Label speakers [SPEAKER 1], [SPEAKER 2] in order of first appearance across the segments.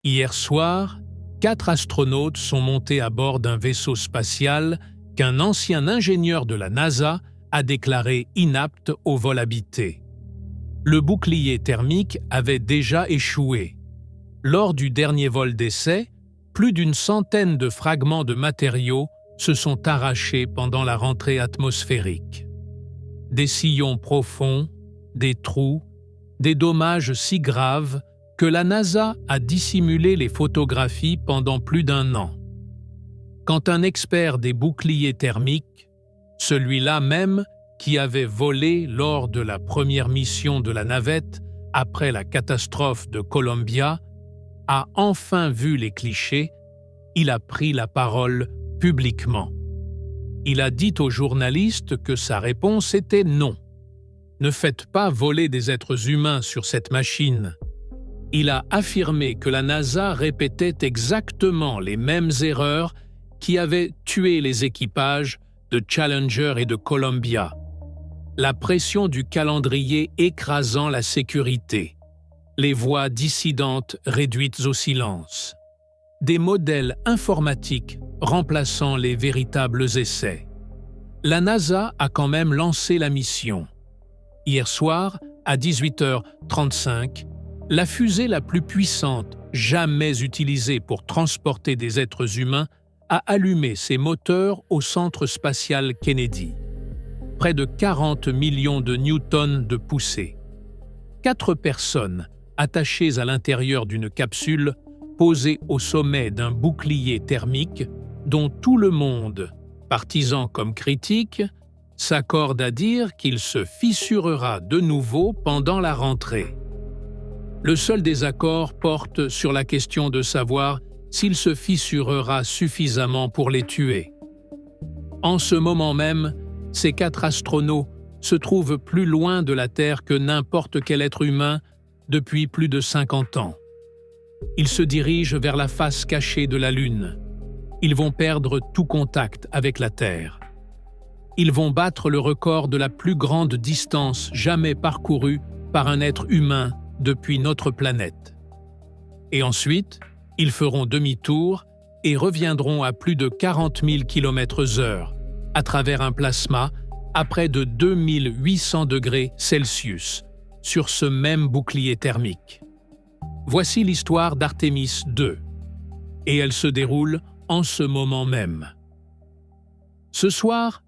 [SPEAKER 1] Hier soir, 4 astronautes sont montés à bord d'un vaisseau spatial qu'un ancien ingénieur de la NASA a déclaré inapte au vol habité. Le bouclier thermique avait déjà échoué. Lors du dernier vol d'essai, plus d'une centaine de fragments de matériaux se sont arrachés pendant la rentrée atmosphérique. Des sillons profonds, des trous, des dommages si graves que la NASA a dissimulé les photographies pendant plus d'1 an. Quand un expert des boucliers thermiques, celui-là même qui avait volé lors de la première mission de la navette après la catastrophe de Columbia, a enfin vu les clichés, il a pris la parole publiquement. Il a dit aux journalistes que sa réponse était non. Ne faites pas voler des êtres humains sur cette machine. Il a affirmé que la NASA répétait exactement les mêmes erreurs qui avaient tué les équipages de Challenger et de Columbia. La pression du calendrier écrasant la sécurité, les voix dissidentes réduites au silence, des modèles informatiques remplaçant les véritables essais. La NASA a quand même lancé la mission. Hier soir, à 18h35, la fusée la plus puissante jamais utilisée pour transporter des êtres humains a allumé ses moteurs au centre spatial Kennedy. Près de 40 millions de newtons de poussée. 4 personnes attachées à l'intérieur d'une capsule posée au sommet d'un bouclier thermique dont tout le monde, partisans comme critiques, s'accorde à dire qu'il se fissurera de nouveau pendant la rentrée. Le seul désaccord porte sur la question de savoir s'il se fissurera suffisamment pour les tuer. En ce moment même, ces 4 astronautes se trouvent plus loin de la Terre que n'importe quel être humain depuis plus de 50 ans. Ils se dirigent vers la face cachée de la Lune. Ils vont perdre tout contact avec la Terre. Ils vont battre le record de la plus grande distance jamais parcourue par un être humain depuis notre planète. Et ensuite, ils feront demi-tour et reviendront à plus de 40 000 km/h à travers un plasma à près de 2800 degrés Celsius sur ce même bouclier thermique. Voici l'histoire d'Artemis II, et elle se déroule en ce moment même. Ce soir,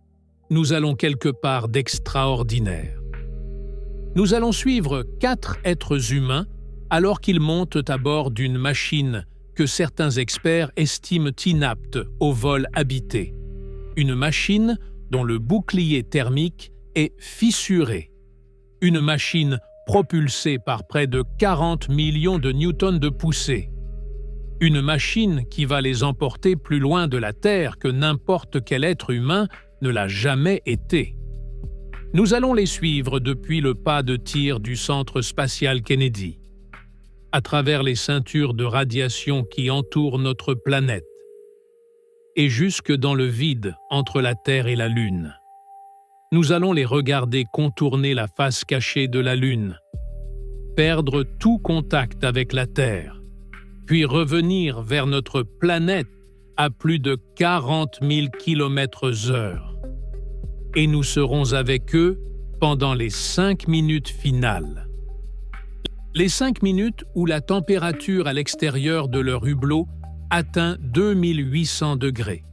[SPEAKER 1] nous allons quelque part d'extraordinaire. Nous allons suivre 4 êtres humains alors qu'ils montent à bord d'une machine que certains experts estiment inapte au vol habité. Une machine dont le bouclier thermique est fissuré. Une machine propulsée par près de 40 millions de newtons de poussée. Une machine qui va les emporter plus loin de la Terre que n'importe quel être humain ne l'a jamais été. Nous allons les suivre depuis le pas de tir du centre spatial Kennedy, à travers les ceintures de radiation qui entourent notre planète, et jusque dans le vide entre la Terre et la Lune. Nous allons les regarder contourner la face cachée de la Lune, perdre tout contact avec la Terre, puis revenir vers notre planète à plus de 40 000 km/h. Et nous serons avec eux pendant les 5 minutes finales. Les 5 minutes où la température à l'extérieur de leur hublot atteint 2800 degrés.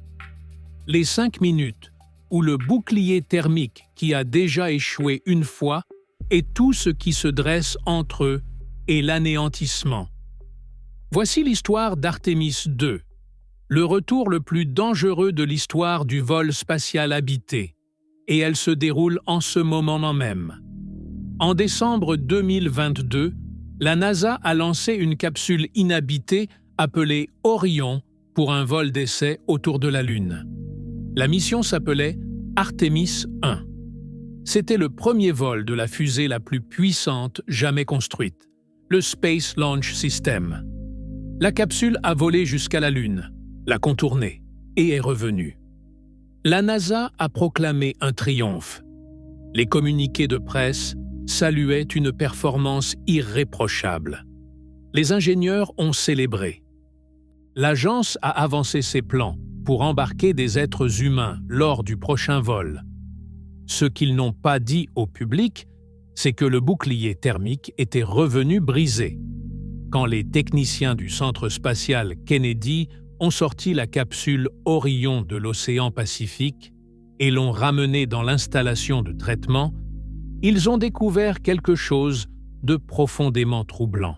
[SPEAKER 1] Les 5 minutes où le bouclier thermique qui a déjà échoué une fois est tout ce qui se dresse entre eux et l'anéantissement. Voici l'histoire d'Artemis II, le retour le plus dangereux de l'histoire du vol spatial habité, et elle se déroule en ce moment même. En décembre 2022, la NASA a lancé une capsule inhabitée appelée Orion pour un vol d'essai autour de la Lune. La mission s'appelait Artemis I. C'était le premier vol de la fusée la plus puissante jamais construite, le Space Launch System. La capsule a volé jusqu'à la Lune, l'a contournée et est revenue. La NASA a proclamé un triomphe. Les communiqués de presse saluaient une performance irréprochable. les ingénieurs ont célébré. L'agence a avancé ses plans pour embarquer des êtres humains lors du prochain vol. Ce qu'ils n'ont pas dit au public, c'est que le bouclier thermique était revenu brisé. Quand les techniciens du Centre spatial Kennedy ont sorti la capsule Orion de l'océan Pacifique et l'ont ramenée dans l'installation de traitement, ils ont découvert quelque chose de profondément troublant.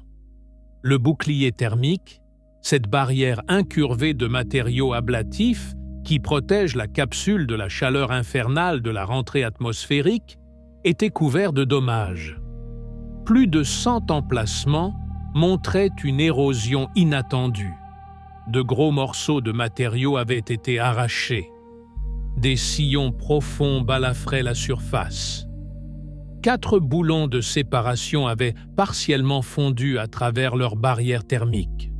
[SPEAKER 1] Le bouclier thermique, cette barrière incurvée de matériaux ablatifs qui protège la capsule de la chaleur infernale de la rentrée atmosphérique, était couvert de dommages. Plus de 100 emplacements montraient une érosion inattendue. De gros morceaux de matériaux avaient été arrachés. Des sillons profonds balafraient la surface. 4 boulons de séparation avaient partiellement fondu à travers leur barrière thermique.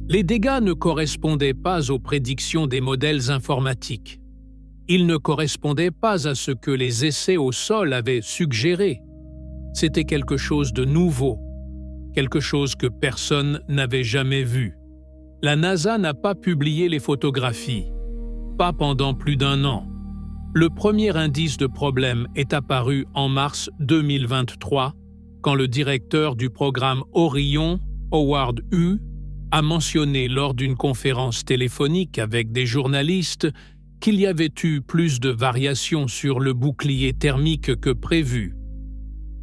[SPEAKER 1] Les dégâts ne correspondaient pas aux prédictions des modèles informatiques. Ils ne correspondaient pas à ce que les essais au sol avaient suggéré. C'était quelque chose de nouveau, quelque chose que personne n'avait jamais vu. La NASA n'a pas publié les photographies, pas pendant plus d'1 an. Le premier indice de problème est apparu en mars 2023, quand le directeur du programme Orion, Howard Hu, a mentionné lors d'une conférence téléphonique avec des journalistes qu'il y avait eu plus de variations sur le bouclier thermique que prévu.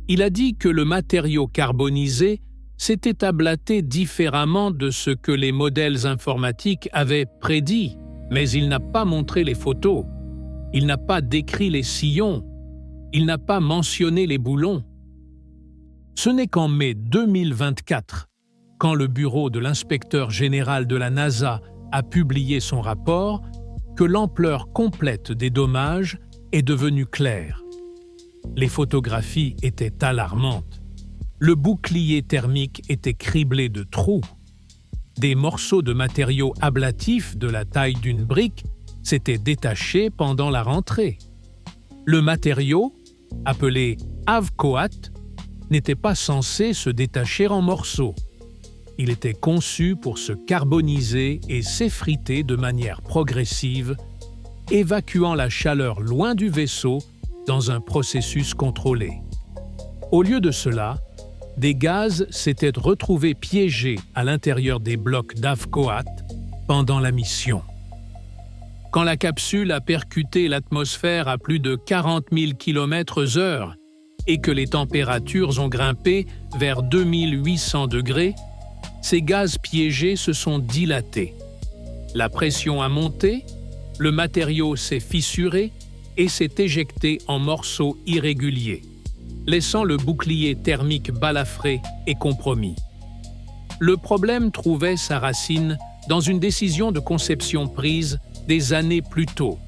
[SPEAKER 1] Il a dit que le matériau carbonisé s'était ablaté différemment de ce que les modèles informatiques avaient prédit, mais il n'a pas montré les photos. Il n'a pas décrit les sillons. Il n'a pas mentionné les boulons. Ce n'est qu'en mai 2024, quand le bureau de l'inspecteur général de la NASA a publié son rapport, que l'ampleur complète des dommages est devenue claire. Les photographies étaient alarmantes. Le bouclier thermique était criblé de trous. Des morceaux de matériaux ablatifs de la taille d'une brique s'étaient détachés pendant la rentrée. Le matériau, appelé avcoat, n'était pas censé se détacher en morceaux. Il était conçu pour se carboniser et s'effriter de manière progressive, évacuant la chaleur loin du vaisseau dans un processus contrôlé. Au lieu de cela, des gaz s'étaient retrouvés piégés à l'intérieur des blocs d'avcoat pendant la mission. Quand la capsule a percuté l'atmosphère à plus de 40 000 km/h et que les températures ont grimpé vers 2800 degrés, ces gaz piégés se sont dilatés. La pression a monté, le matériau s'est fissuré et s'est éjecté en morceaux irréguliers, laissant le bouclier thermique balafré et compromis. Le problème trouvait sa racine dans une décision de conception prise des années plus tôt.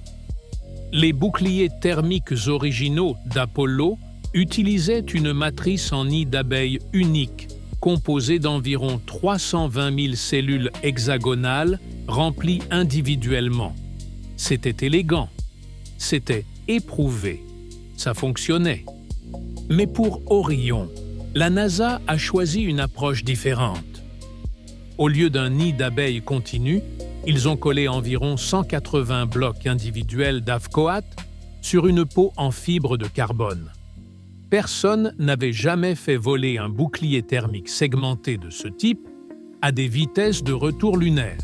[SPEAKER 1] Les boucliers thermiques originaux d'Apollo utilisaient une matrice en nid d'abeille unique, composée d'environ 320 000 cellules hexagonales remplies individuellement. C'était élégant, c'était éprouvé, ça fonctionnait. Mais pour Orion, la NASA a choisi une approche différente. Au lieu d'un nid d'abeilles continu, ils ont collé environ 180 blocs individuels d'avcoat sur une peau en fibre de carbone. Personne n'avait jamais fait voler un bouclier thermique segmenté de ce type à des vitesses de retour lunaire.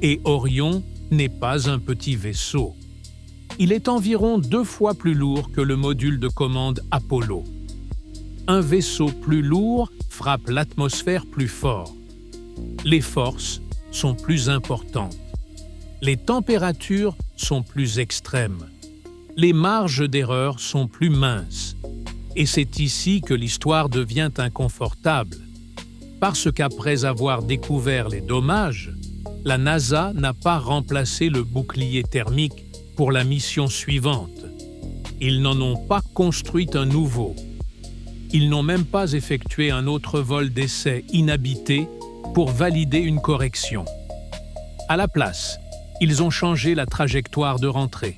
[SPEAKER 1] Et Orion n'est pas un petit vaisseau. Il est environ 2 fois plus lourd que le module de commande Apollo. Un vaisseau plus lourd frappe l'atmosphère plus fort. Les forces sont plus importantes. Les températures sont plus extrêmes. Les marges d'erreur sont plus minces. Et c'est ici que l'histoire devient inconfortable. Parce qu'après avoir découvert les dommages, la NASA n'a pas remplacé le bouclier thermique pour la mission suivante. Ils n'en ont pas construit un nouveau. Ils n'ont même pas effectué un autre vol d'essai inhabité pour valider une correction. À la place, ils ont changé la trajectoire de rentrée.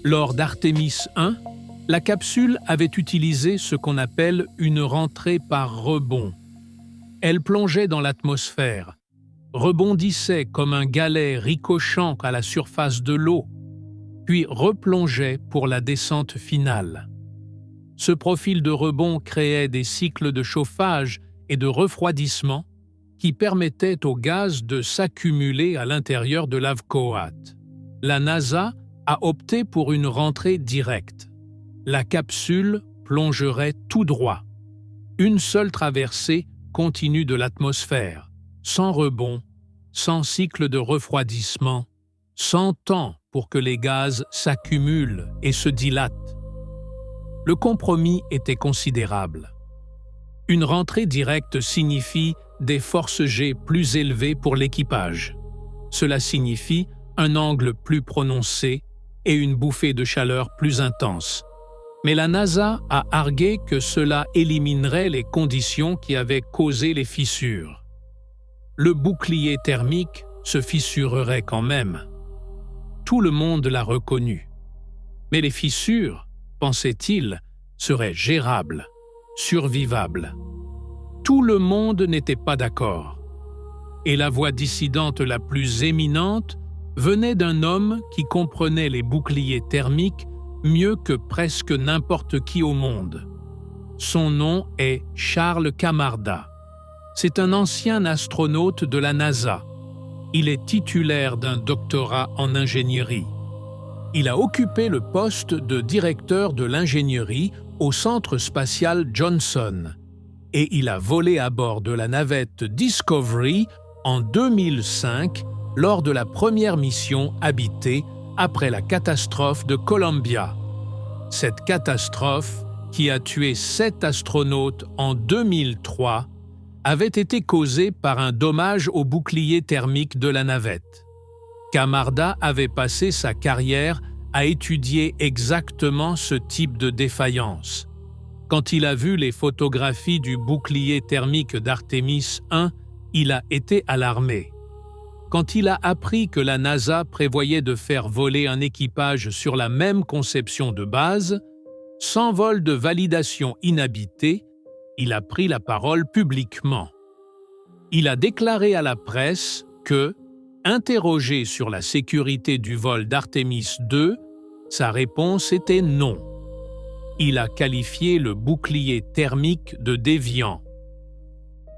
[SPEAKER 1] Lors d'Artemis 1, la capsule avait utilisé ce qu'on appelle une rentrée par rebond. Elle plongeait dans l'atmosphère, rebondissait comme un galet ricochant à la surface de l'eau, puis replongeait pour la descente finale. Ce profil de rebond créait des cycles de chauffage et de refroidissement qui permettaient au gaz de s'accumuler à l'intérieur de l'Havkoat. La NASA a opté pour une rentrée directe. La capsule plongerait tout droit. Une seule traversée continue de l'atmosphère, sans rebond, sans cycle de refroidissement, sans temps pour que les gaz s'accumulent et se dilatent. Le compromis était considérable. Une rentrée directe signifie des forces G plus élevées pour l'équipage. Cela signifie un angle plus prononcé et une bouffée de chaleur plus intense. Mais la NASA a argué que cela éliminerait les conditions qui avaient causé les fissures. Le bouclier thermique se fissurerait quand même. Tout le monde l'a reconnu. Mais les fissures, pensait-il, seraient gérables, survivables. Tout le monde n'était pas d'accord. Et la voix dissidente la plus éminente venait d'un homme qui comprenait les boucliers thermiques mieux que presque n'importe qui au monde. Son nom est Charles Camarda. C'est un ancien astronaute de la NASA. Il est titulaire d'un doctorat en ingénierie. Il a occupé le poste de directeur de l'ingénierie au Centre spatial Johnson et il a volé à bord de la navette Discovery en 2005 lors de la première mission habitée après la catastrophe de Columbia. Cette catastrophe, qui a tué 7 astronautes en 2003, avait été causée par un dommage au bouclier thermique de la navette. Camarda avait passé sa carrière à étudier exactement ce type de défaillance. Quand il a vu les photographies du bouclier thermique d'Artemis 1, il a été alarmé. Quand il a appris que la NASA prévoyait de faire voler un équipage sur la même conception de base, sans vol de validation inhabité, il a pris la parole publiquement. Il a déclaré à la presse que, interrogé sur la sécurité du vol d'Artemis 2, sa réponse était non. Il a qualifié le bouclier thermique de déviant.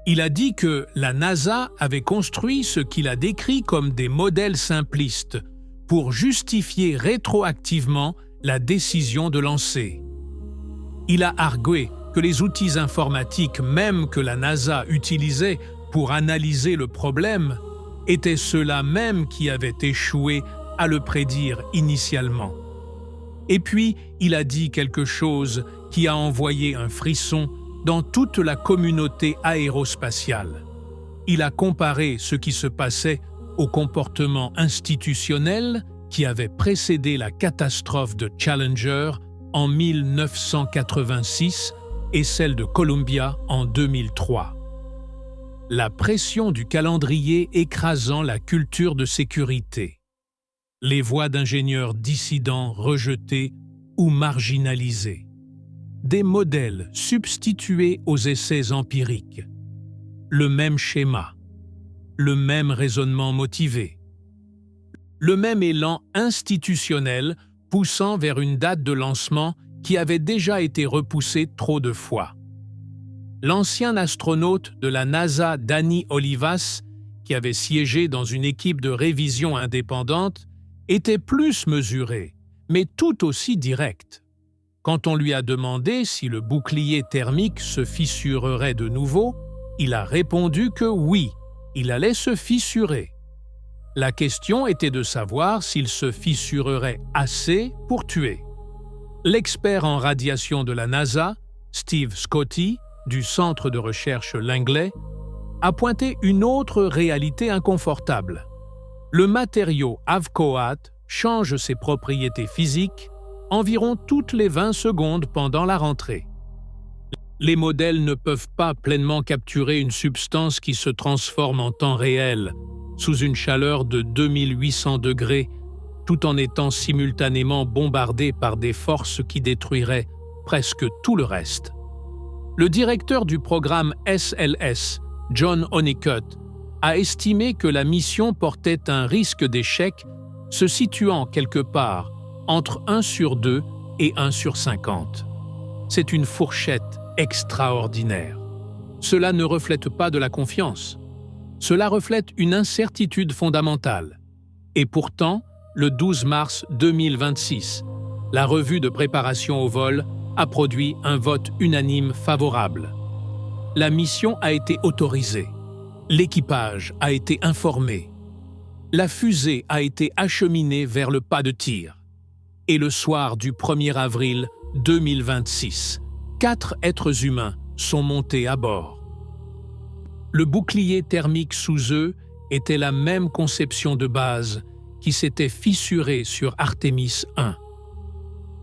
[SPEAKER 1] Il a dit que la NASA avait construit ce qu'il a décrit comme des modèles simplistes pour justifier rétroactivement la décision de lancer. Il a argué que les outils informatiques même que la NASA utilisait pour analyser le problème étaient ceux-là même qui avaient échoué à le prédire initialement. Et puis, il a dit quelque chose qui a envoyé un frisson dans toute la communauté aérospatiale. Il a comparé ce qui se passait au comportement institutionnel qui avait précédé la catastrophe de Challenger en 1986 et celle de Columbia en 2003. La pression du calendrier écrasant la culture de sécurité. Les voix d'ingénieurs dissidents rejetés ou marginalisés. Des modèles substitués aux essais empiriques. Le même schéma. Le même raisonnement motivé. Le même élan institutionnel poussant vers une date de lancement qui avait déjà été repoussée trop de fois. L'ancien astronaute de la NASA Danny Olivas, qui avait siégé dans une équipe de révision indépendante, était plus mesuré, mais tout aussi direct. Quand on lui a demandé si le bouclier thermique se fissurerait de nouveau, il a répondu que oui, il allait se fissurer. La question était de savoir s'il se fissurerait assez pour tuer. L'expert en radiation de la NASA, Steve Scotty, du Centre de recherche Langley, a pointé une autre réalité inconfortable. Le matériau Havkoat change ses propriétés physiques environ toutes les 20 secondes pendant la rentrée. Les modèles ne peuvent pas pleinement capturer une substance qui se transforme en temps réel, sous une chaleur de 2800 degrés, tout en étant simultanément bombardés par des forces qui détruiraient presque tout le reste. Le directeur du programme SLS, John Honeycutt, a estimé que la mission portait un risque d'échec se situant quelque part entre 1 sur 2 et 1 sur 50. C'est une fourchette extraordinaire. Cela ne reflète pas de la confiance. Cela reflète une incertitude fondamentale. Et pourtant, le 12 mars 2026, la revue de préparation au vol a produit un vote unanime favorable. La mission a été autorisée. L'équipage a été informé. La fusée a été acheminée vers le pas de tir. Et le soir du 1er avril 2026, 4 êtres humains sont montés à bord. Le bouclier thermique sous eux était la même conception de base qui s'était fissurée sur Artemis 1.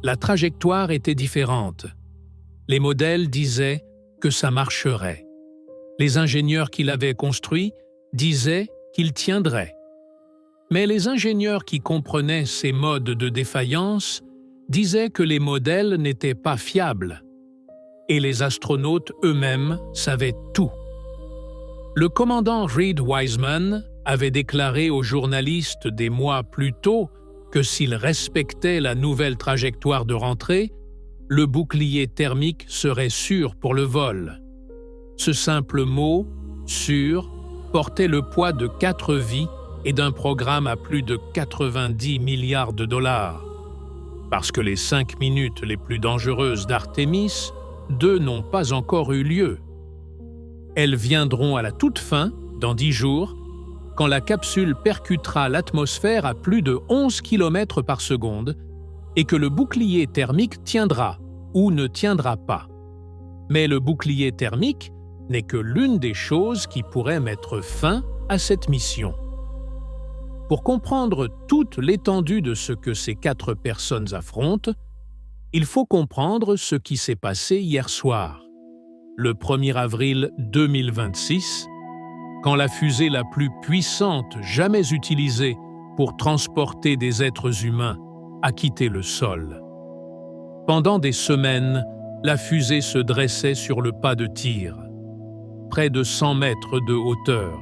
[SPEAKER 1] La trajectoire était différente. Les modèles disaient que ça marcherait. Les ingénieurs qui l'avaient construit disaient qu'il tiendrait. Mais les ingénieurs qui comprenaient ces modes de défaillance disaient que les modèles n'étaient pas fiables. Et les astronautes eux-mêmes savaient tout. Le commandant Reed Wiseman avait déclaré aux journalistes des mois plus tôt que s'il respectait la nouvelle trajectoire de rentrée, le bouclier thermique serait sûr pour le vol. Ce simple mot, sûr, portait le poids de 4 vies et d'un programme à plus de 90 milliards de dollars. Parce que les 5 minutes les plus dangereuses d'Artemis, 2 n'ont pas encore eu lieu. Elles viendront à la toute fin, dans 10 jours, quand la capsule percutera l'atmosphère à plus de 11 km par seconde et que le bouclier thermique tiendra ou ne tiendra pas. Mais le bouclier thermique n'est que l'une des choses qui pourrait mettre fin à cette mission. Pour comprendre toute l'étendue de ce que ces 4 personnes affrontent, il faut comprendre ce qui s'est passé hier soir, le 1er avril 2026, quand la fusée la plus puissante jamais utilisée pour transporter des êtres humains a quitté le sol. Pendant des semaines, la fusée se dressait sur le pas de tir, près de 100 mètres de hauteur,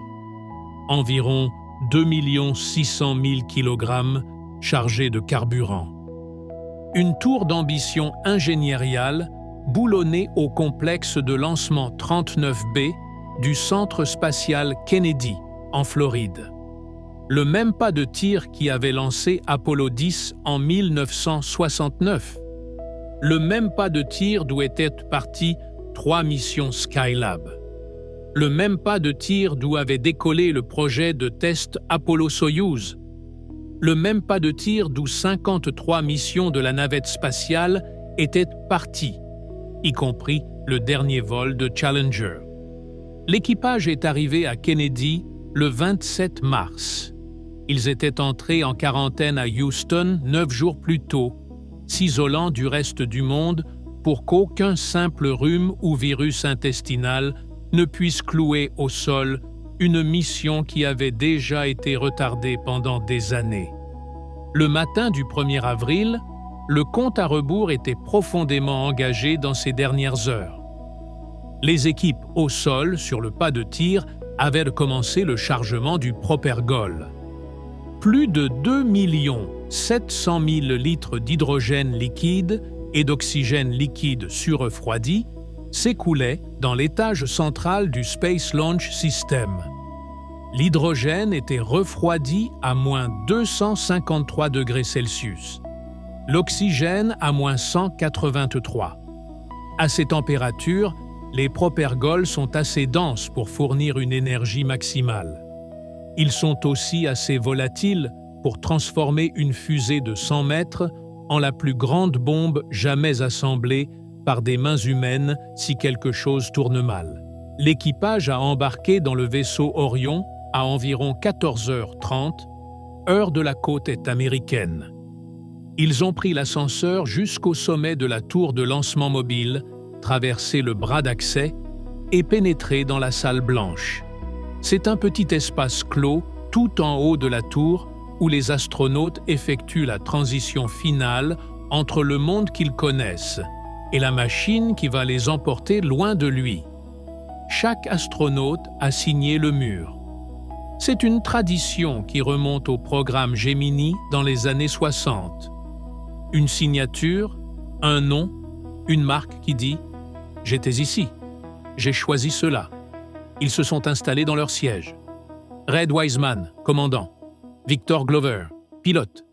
[SPEAKER 1] environ 2 600 000 kg chargés de carburant. Une tour d'ambition ingénieriale boulonnée au complexe de lancement 39B du Centre spatial Kennedy, en Floride. Le même pas de tir qui avait lancé Apollo 10 en 1969. Le même pas de tir d'où étaient parties 3 missions Skylab. Le même pas de tir d'où avait décollé le projet de test Apollo-Soyouz. Le même pas de tir d'où 53 missions de la navette spatiale étaient parties, y compris le dernier vol de Challenger. L'équipage est arrivé à Kennedy le 27 mars. Ils étaient entrés en quarantaine à Houston 9 jours plus tôt, s'isolant du reste du monde pour qu'aucun simple rhume ou virus intestinal ne puisse clouer au sol une mission qui avait déjà été retardée pendant des années. Le matin du 1er avril, le compte à rebours était profondément engagé dans ces dernières heures. Les équipes au sol, sur le pas de tir, avaient commencé le chargement du Propergol. Plus de 2 700 000 litres d'hydrogène liquide et d'oxygène liquide surrefroidi s'écoulaient dans l'étage central du Space Launch System. L'hydrogène était refroidi à moins 253 degrés Celsius. L'oxygène à moins 183. À ces températures, les propergols sont assez denses pour fournir une énergie maximale. Ils sont aussi assez volatiles pour transformer une fusée de 100 mètres en la plus grande bombe jamais assemblée par des mains humaines si quelque chose tourne mal. L'équipage a embarqué dans le vaisseau Orion à environ 14h30, heure de la côte est américaine. Ils ont pris l'ascenseur jusqu'au sommet de la tour de lancement mobile, traversé le bras d'accès et pénétré dans la salle blanche. C'est un petit espace clos tout en haut de la tour où les astronautes effectuent la transition finale entre le monde qu'ils connaissent et la machine qui va les emporter loin de lui. chaque astronaute a signé le mur. C'est une tradition qui remonte au programme Gemini dans les années 60. Une signature, un nom, une marque qui dit « J'étais ici, j'ai choisi cela ». Ils se sont installés dans leur siège. Red Wiseman, commandant. Victor Glover, pilote.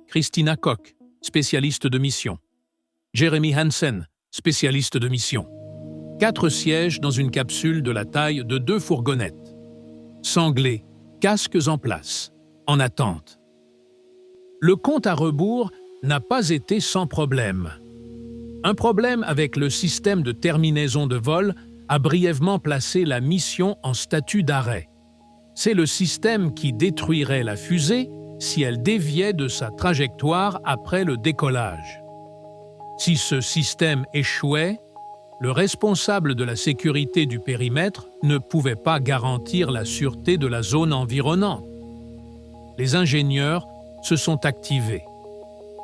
[SPEAKER 1] Christina Koch, spécialiste de mission. Jeremy Hansen, spécialiste de mission. 4 sièges dans une capsule de la taille de 2 fourgonnettes. Sanglés, casques en place, en attente. Le compte à rebours n'a pas été sans problème. Un problème avec le système de terminaison de vol a brièvement placé la mission en statut d'arrêt. C'est le système qui détruirait la fusée si elle déviait de sa trajectoire après le décollage. Si ce système échouait, le responsable de la sécurité du périmètre ne pouvait pas garantir la sûreté de la zone environnante. Les ingénieurs se sont activés.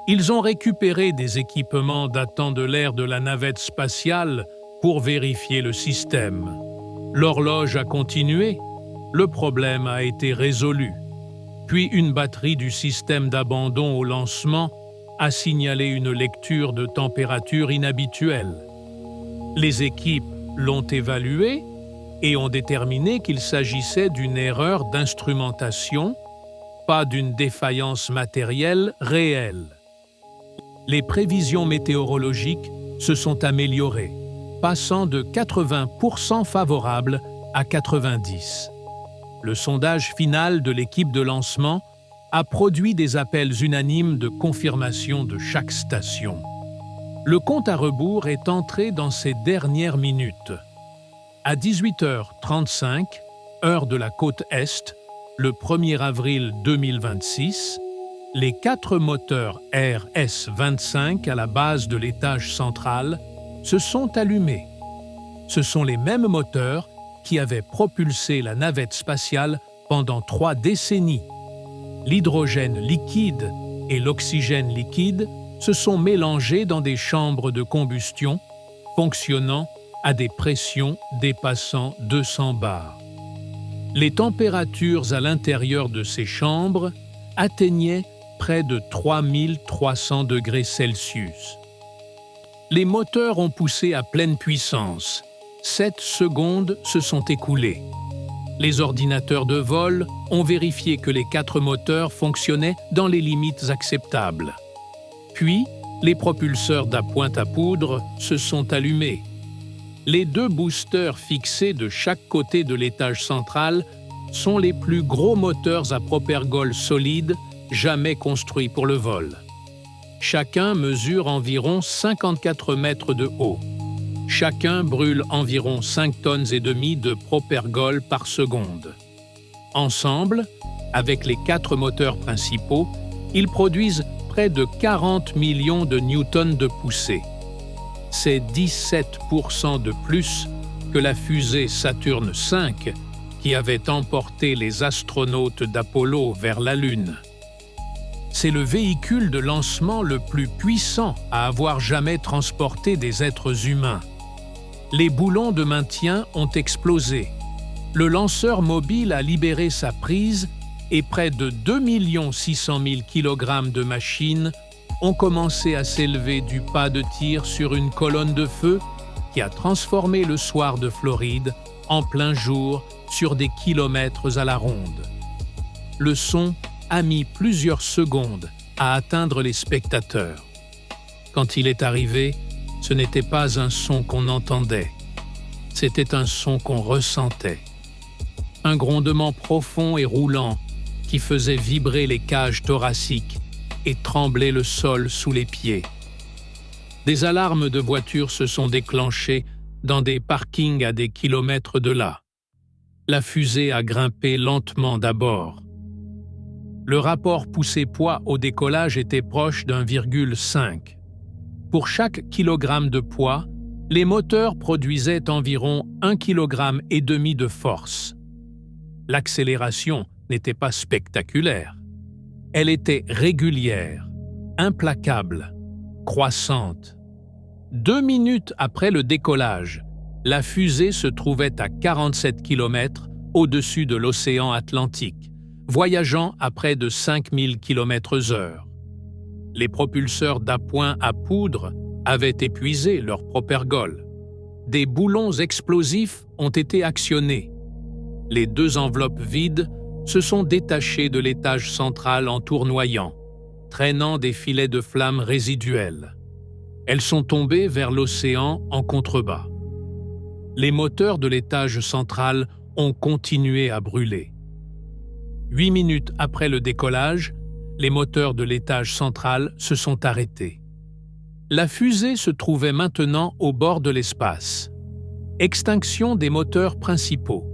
[SPEAKER 1] Ils ont récupéré des équipements datant de l'ère de la navette spatiale pour vérifier le système. L'horloge a continué, le problème a été résolu. Puis une batterie du système d'abandon au lancement a signalé une lecture de température inhabituelle. Les équipes l'ont évalué et ont déterminé qu'il s'agissait d'une erreur d'instrumentation, pas d'une défaillance matérielle réelle. Les prévisions météorologiques se sont améliorées, passant de 80% favorables à 90%. Le sondage final de l'équipe de lancement a produit des appels unanimes de confirmation de chaque station. Le compte à rebours est entré dans ses dernières minutes. À 18h35, heure de la côte Est, le 1er avril 2026, les 4 moteurs RS-25 à la base de l'étage central se sont allumés. Ce sont les mêmes moteurs qui avaient propulsé la navette spatiale pendant 3 décennies. L'hydrogène liquide et l'oxygène liquide se sont mélangés dans des chambres de combustion fonctionnant à des pressions dépassant 200 bars. Les températures à l'intérieur de ces chambres atteignaient près de 3300 degrés Celsius. Les moteurs ont poussé à pleine puissance. 7 secondes se sont écoulées. Les ordinateurs de vol ont vérifié que les 4 moteurs fonctionnaient dans les limites acceptables. Puis, les propulseurs d'appointe à poudre se sont allumés. Les 2 boosters fixés de chaque côté de l'étage central sont les plus gros moteurs à propergol solide jamais construits pour le vol. Chacun mesure environ 54 mètres de haut. Chacun brûle environ 5 tonnes et demie de propergol par seconde. Ensemble, avec les 4 moteurs principaux, ils produisent près de 40 millions de newtons de poussée. C'est 17% de plus que la fusée Saturne V qui avait emporté les astronautes d'Apollo vers la Lune. C'est le véhicule de lancement le plus puissant à avoir jamais transporté des êtres humains. Les boulons de maintien ont explosé. Le lanceur mobile a libéré sa prise et près de 2 600 000 kg de machines ont commencé à s'élever du pas de tir sur une colonne de feu qui a transformé le soir de Floride en plein jour sur des kilomètres à la ronde. Le son a mis plusieurs secondes à atteindre les spectateurs. Quand il est arrivé, ce n'était pas un son qu'on entendait, c'était un son qu'on ressentait. Un grondement profond et roulant qui faisait vibrer les cages thoraciques et trembler le sol sous les pieds. Des alarmes de voitures se sont déclenchées dans des parkings à des kilomètres de là. La fusée a grimpé lentement d'abord. Le rapport poussée-poids au décollage était proche d'1,5. Pour chaque kilogramme de poids, les moteurs produisaient environ 1,5 kg de force. L'accélération n'était pas spectaculaire. Elle était régulière, implacable, croissante. 2 minutes après le décollage, La fusée se trouvait à 47 km au-dessus de l'océan Atlantique, voyageant à près de 5000 km/h. Les propulseurs d'appoint à poudre avaient épuisé leur propergol. Des boulons explosifs ont été actionnés. Les deux enveloppes vides se sont détachées de l'étage central en tournoyant, traînant des filets de flammes résiduelles. Elles sont tombées vers l'océan en contrebas. Les moteurs de l'étage central ont continué à brûler. 8 minutes après le décollage, les moteurs de l'étage central se sont arrêtés. La fusée se trouvait maintenant au bord de l'espace. Extinction des moteurs principaux.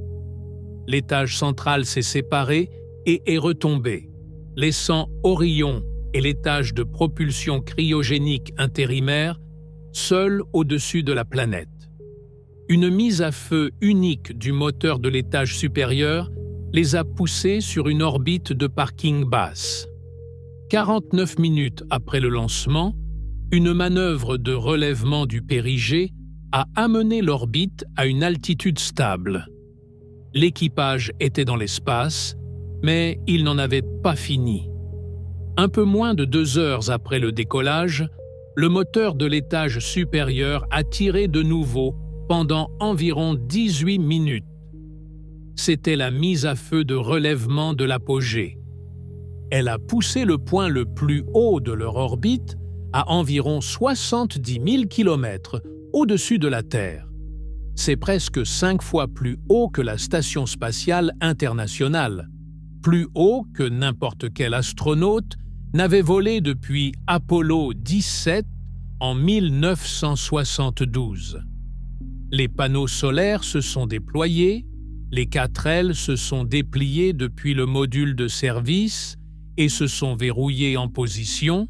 [SPEAKER 1] L'étage central s'est séparé et est retombé, laissant Orion et l'étage de propulsion cryogénique intérimaire seuls au-dessus de la planète. Une mise à feu unique du moteur de l'étage supérieur les a poussés sur une orbite de parking basse. 49 minutes après le lancement, une manœuvre de relèvement du périgée a amené l'orbite à une altitude stable. L'équipage était dans l'espace, mais il n'en avait pas fini. Un peu moins de 2 heures après le décollage, le moteur de l'étage supérieur a tiré de nouveau pendant environ 18 minutes. C'était la mise à feu de relèvement de l'apogée. Elle a poussé le point le plus haut de leur orbite à environ 70 000 km au-dessus de la Terre. C'est presque 5 fois plus haut que la Station spatiale internationale, plus haut que n'importe quel astronaute n'avait volé depuis Apollo 17 en 1972. Les panneaux solaires se sont déployés, les 4 ailes se sont dépliées depuis le module de service et se sont verrouillées en position,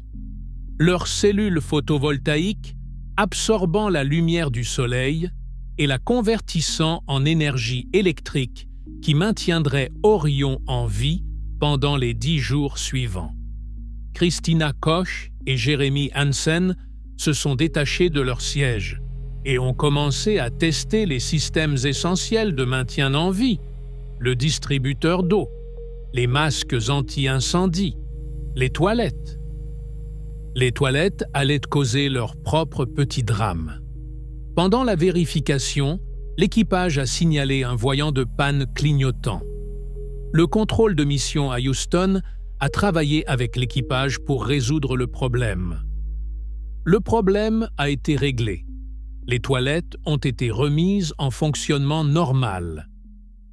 [SPEAKER 1] leurs cellules photovoltaïques absorbant la lumière du soleil et la convertissant en énergie électrique qui maintiendrait Orion en vie pendant les 10 jours suivants. Christina Koch et Jeremy Hansen se sont détachés de leur siège et ont commencé à tester les systèmes essentiels de maintien en vie, le distributeur d'eau, les masques anti-incendie, les toilettes. Les toilettes allaient causer leur propre petit drame. Pendant la vérification, l'équipage a signalé un voyant de panne clignotant. Le contrôle de mission à Houston a travaillé avec l'équipage pour résoudre le problème. Le problème a été réglé. Les toilettes ont été remises en fonctionnement normal.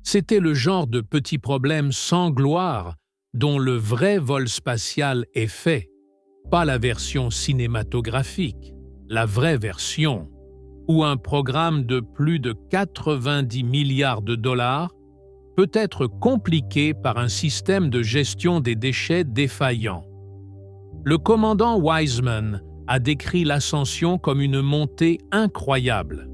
[SPEAKER 1] C'était le genre de petit problème sans gloire dont le vrai vol spatial est fait, pas la version cinématographique, la vraie version, où un programme de plus de 90 milliards de dollars peut être compliqué par un système de gestion des déchets défaillant. Le commandant Wiseman a décrit l'ascension comme une montée incroyable.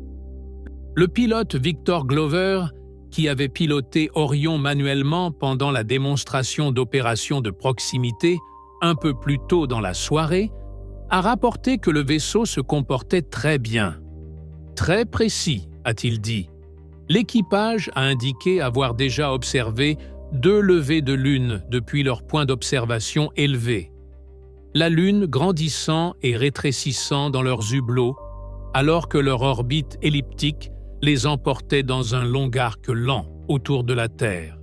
[SPEAKER 1] Le pilote Victor Glover, qui avait piloté Orion manuellement pendant la démonstration d'opérations de proximité un peu plus tôt dans la soirée, a rapporté que le vaisseau se comportait très bien. Très précis, a-t-il dit. L'équipage a indiqué avoir déjà observé 2 levées de lune depuis leur point d'observation élevé. La Lune grandissant et rétrécissant dans leurs hublots, alors que leur orbite elliptique les emportait dans un long arc lent autour de la Terre.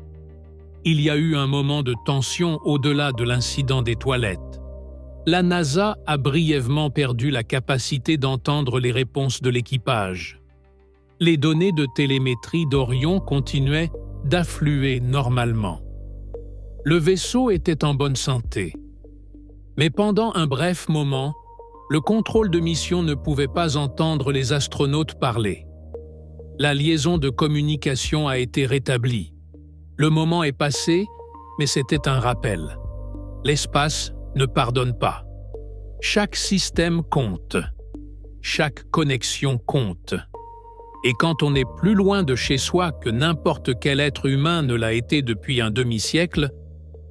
[SPEAKER 1] Il y a eu un moment de tension au-delà de l'incident des toilettes. La NASA a brièvement perdu la capacité d'entendre les réponses de l'équipage. Les données de télémétrie d'Orion continuaient d'affluer normalement. Le vaisseau était en bonne santé. Mais pendant un bref moment, le contrôle de mission ne pouvait pas entendre les astronautes parler. La liaison de communication a été rétablie. Le moment est passé, mais c'était un rappel. L'espace ne pardonne pas. Chaque système compte. Chaque connexion compte. Et quand on est plus loin de chez soi que n'importe quel être humain ne l'a été depuis un demi-siècle,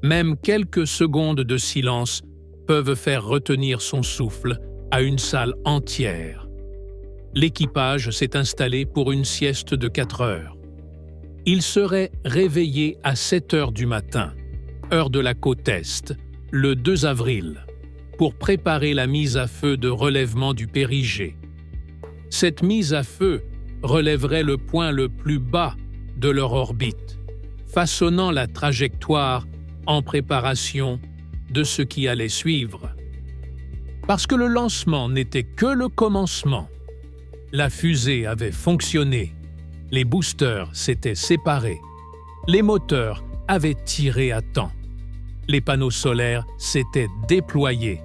[SPEAKER 1] même quelques secondes de silence peuvent faire retenir son souffle à une salle entière. l'équipage s'est installé pour une sieste de 4 heures. Il serait réveillé à 7 heures du matin, heure de la côte Est, le 2 avril, pour préparer la mise à feu de relèvement du Périgée. Cette mise à feu relèverait le point le plus bas de leur orbite, façonnant la trajectoire en préparation de ce qui allait suivre. Parce que le lancement n'était que le commencement. La fusée avait fonctionné, les boosters s'étaient séparés, les moteurs avaient tiré à temps, les panneaux solaires s'étaient déployés.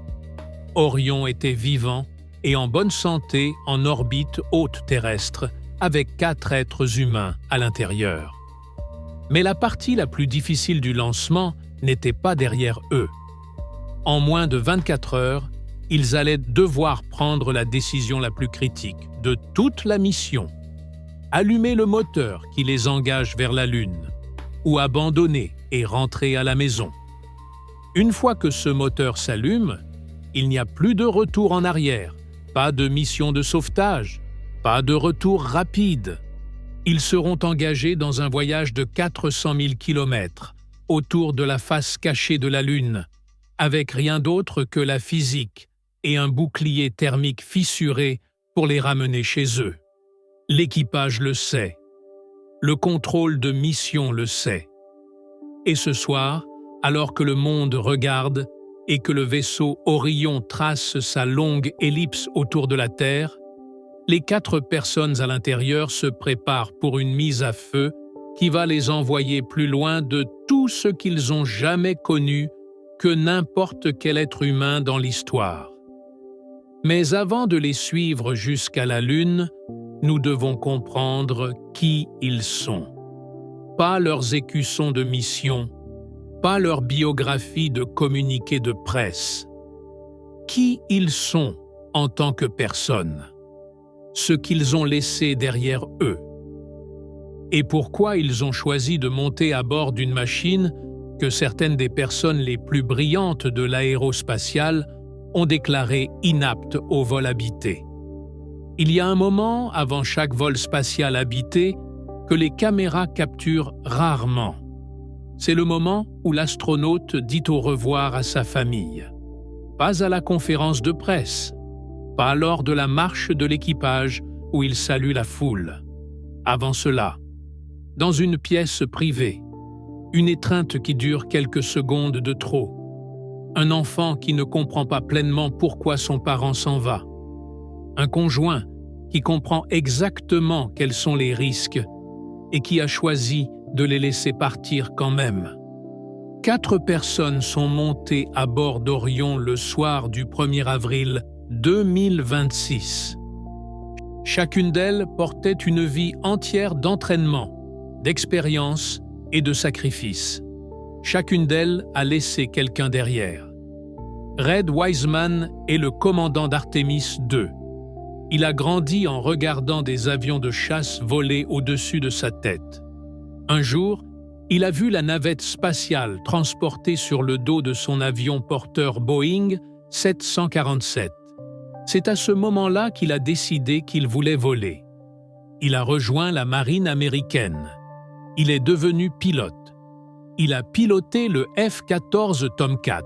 [SPEAKER 1] Orion était vivant et en bonne santé en orbite haute terrestre, avec 4 êtres humains à l'intérieur. Mais la partie la plus difficile du lancement n'était pas derrière eux. En moins de 24 heures, ils allaient devoir prendre la décision la plus critique de toute la mission. Allumer le moteur qui les engage vers la Lune, ou abandonner et rentrer à la maison. Une fois que ce moteur s'allume, il n'y a plus de retour en arrière, pas de mission de sauvetage, pas de retour rapide. Ils seront engagés dans un voyage de 400 000 km autour de la face cachée de la Lune, avec rien d'autre que la physique et un bouclier thermique fissuré pour les ramener chez eux. L'équipage le sait. Le contrôle de mission le sait. Et ce soir, alors que le monde regarde et que le vaisseau Orion trace sa longue ellipse autour de la Terre, les 4 personnes à l'intérieur se préparent pour une mise à feu qui va les envoyer plus loin de tout ce qu'ils ont jamais connu que n'importe quel être humain dans l'histoire. Mais avant de les suivre jusqu'à la Lune, nous devons comprendre qui ils sont. Pas leurs écussons de mission, pas leur biographie de communiqué de presse. Qui ils sont en tant que personnes, ce qu'ils ont laissé derrière eux. Et pourquoi ils ont choisi de monter à bord d'une machine que certaines des personnes les plus brillantes de l'aérospatiale ont déclaré inapte au vol habité. Il y a un moment, avant chaque vol spatial habité, que les caméras capturent rarement. C'est le moment où l'astronaute dit au revoir à sa famille. Pas à la conférence de presse, pas lors de la marche de l'équipage où il salue la foule. Avant cela, dans une pièce privée, une étreinte qui dure quelques secondes de trop, un enfant qui ne comprend pas pleinement pourquoi son parent s'en va, un conjoint qui comprend exactement quels sont les risques et qui a choisi de les laisser partir quand même. 4 personnes sont montées à bord d'Orion le soir du 1er avril 2026. Chacune d'elles portait une vie entière d'entraînement, d'expérience et de sacrifice. Chacune d'elles a laissé quelqu'un derrière. Red Wiseman est le commandant d'Artemis II. Il a grandi en regardant des avions de chasse voler au-dessus de sa tête. Un jour, il a vu la navette spatiale transportée sur le dos de son avion porteur Boeing 747. C'est à ce moment-là qu'il a décidé qu'il voulait voler. Il a rejoint la marine américaine. Il est devenu pilote. Il a piloté le F-14 Tomcat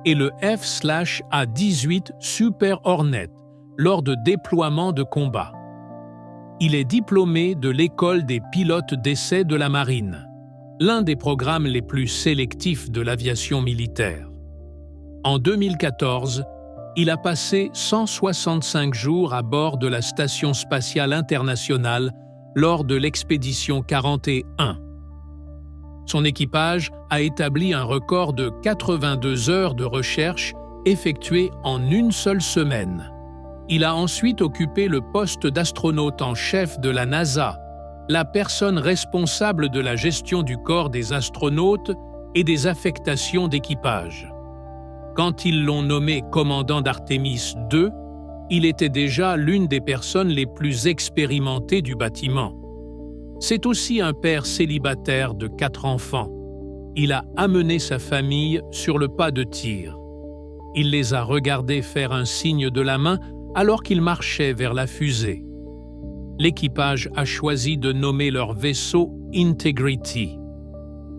[SPEAKER 1] et le F/A-18 Super Hornet lors de déploiements de combat. Il est diplômé de l'école des pilotes d'essai de la marine, l'un des programmes les plus sélectifs de l'aviation militaire. En 2014, il a passé 165 jours à bord de la Station spatiale internationale lors de l'expédition 41. Son équipage a établi un record de 82 heures de recherche effectuées en une seule semaine. Il a ensuite occupé le poste d'astronaute en chef de la NASA, la personne responsable de la gestion du corps des astronautes et des affectations d'équipage. Quand ils l'ont nommé commandant d'Artemis II, il était déjà l'une des personnes les plus expérimentées du bâtiment. C'est aussi un père célibataire de 4 enfants. Il a amené sa famille sur le pas de tir. Il les a regardés faire un signe de la main alors qu'ils marchaient vers la fusée. l'équipage a choisi de nommer leur vaisseau Integrity.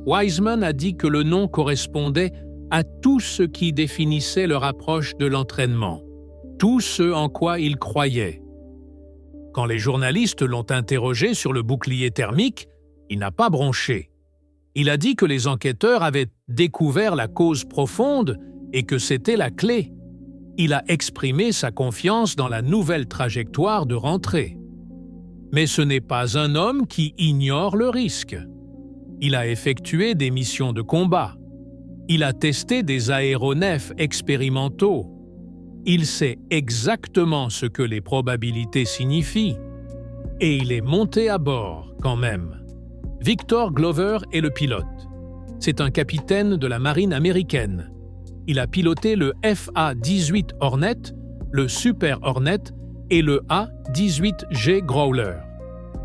[SPEAKER 1] Wiseman a dit que le nom correspondait à tout ce qui définissait leur approche de l'entraînement, tout ce en quoi ils croyaient. Quand les journalistes l'ont interrogé sur le bouclier thermique, il n'a pas bronché. Il a dit que les enquêteurs avaient découvert la cause profonde et que c'était la clé. Il a exprimé sa confiance dans la nouvelle trajectoire de rentrée. Mais ce n'est pas un homme qui ignore le risque. Il a effectué des missions de combat. Il a testé des aéronefs expérimentaux. Il sait exactement ce que les probabilités signifient. Et il est monté à bord, quand même. Victor Glover est le pilote. C'est un capitaine de la marine américaine. Il a piloté le FA-18 Hornet, le Super Hornet et le A-18G Growler.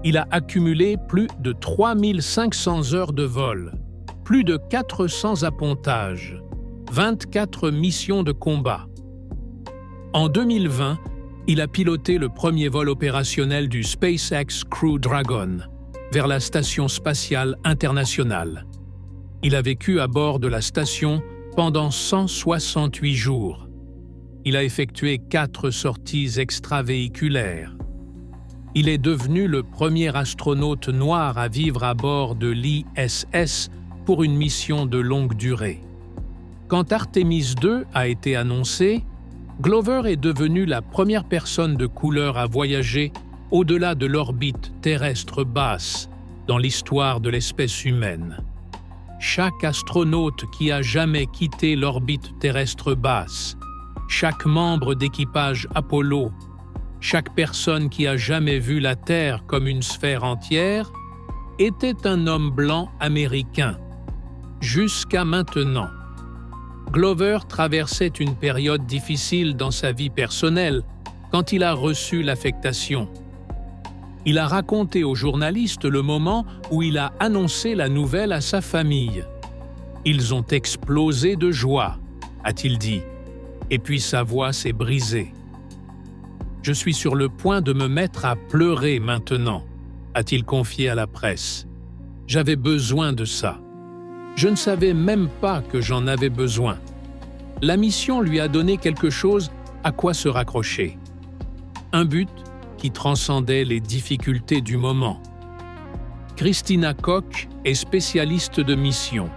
[SPEAKER 1] Il a accumulé plus de 3500 heures de vol, plus de 400 appontages, 24 missions de combat. En 2020, il a piloté le premier vol opérationnel du SpaceX Crew Dragon vers la Station spatiale internationale. Il a vécu à bord de la station pendant 168 jours. Il a effectué 4 sorties extravéhiculaires. Il est devenu le premier astronaute noir à vivre à bord de l'ISS pour une mission de longue durée. Quand Artemis II a été annoncé, Glover est devenu la première personne de couleur à voyager au-delà de l'orbite terrestre basse dans l'histoire de l'espèce humaine. Chaque astronaute qui a jamais quitté l'orbite terrestre basse, chaque membre d'équipage Apollo, chaque personne qui a jamais vu la Terre comme une sphère entière, était un homme blanc américain. Jusqu'à maintenant. Glover traversait une période difficile dans sa vie personnelle quand il a reçu l'affectation. Il a raconté aux journalistes le moment où il a annoncé la nouvelle à sa famille. Ils ont explosé de joie, a-t-il dit, et puis sa voix s'est brisée. Je suis sur le point de me mettre à pleurer maintenant, a-t-il confié à la presse. J'avais besoin de ça. Je ne savais même pas que j'en avais besoin. La mission lui a donné quelque chose à quoi se raccrocher. Un but qui transcendait les difficultés du moment. Christina Koch est spécialiste de mission,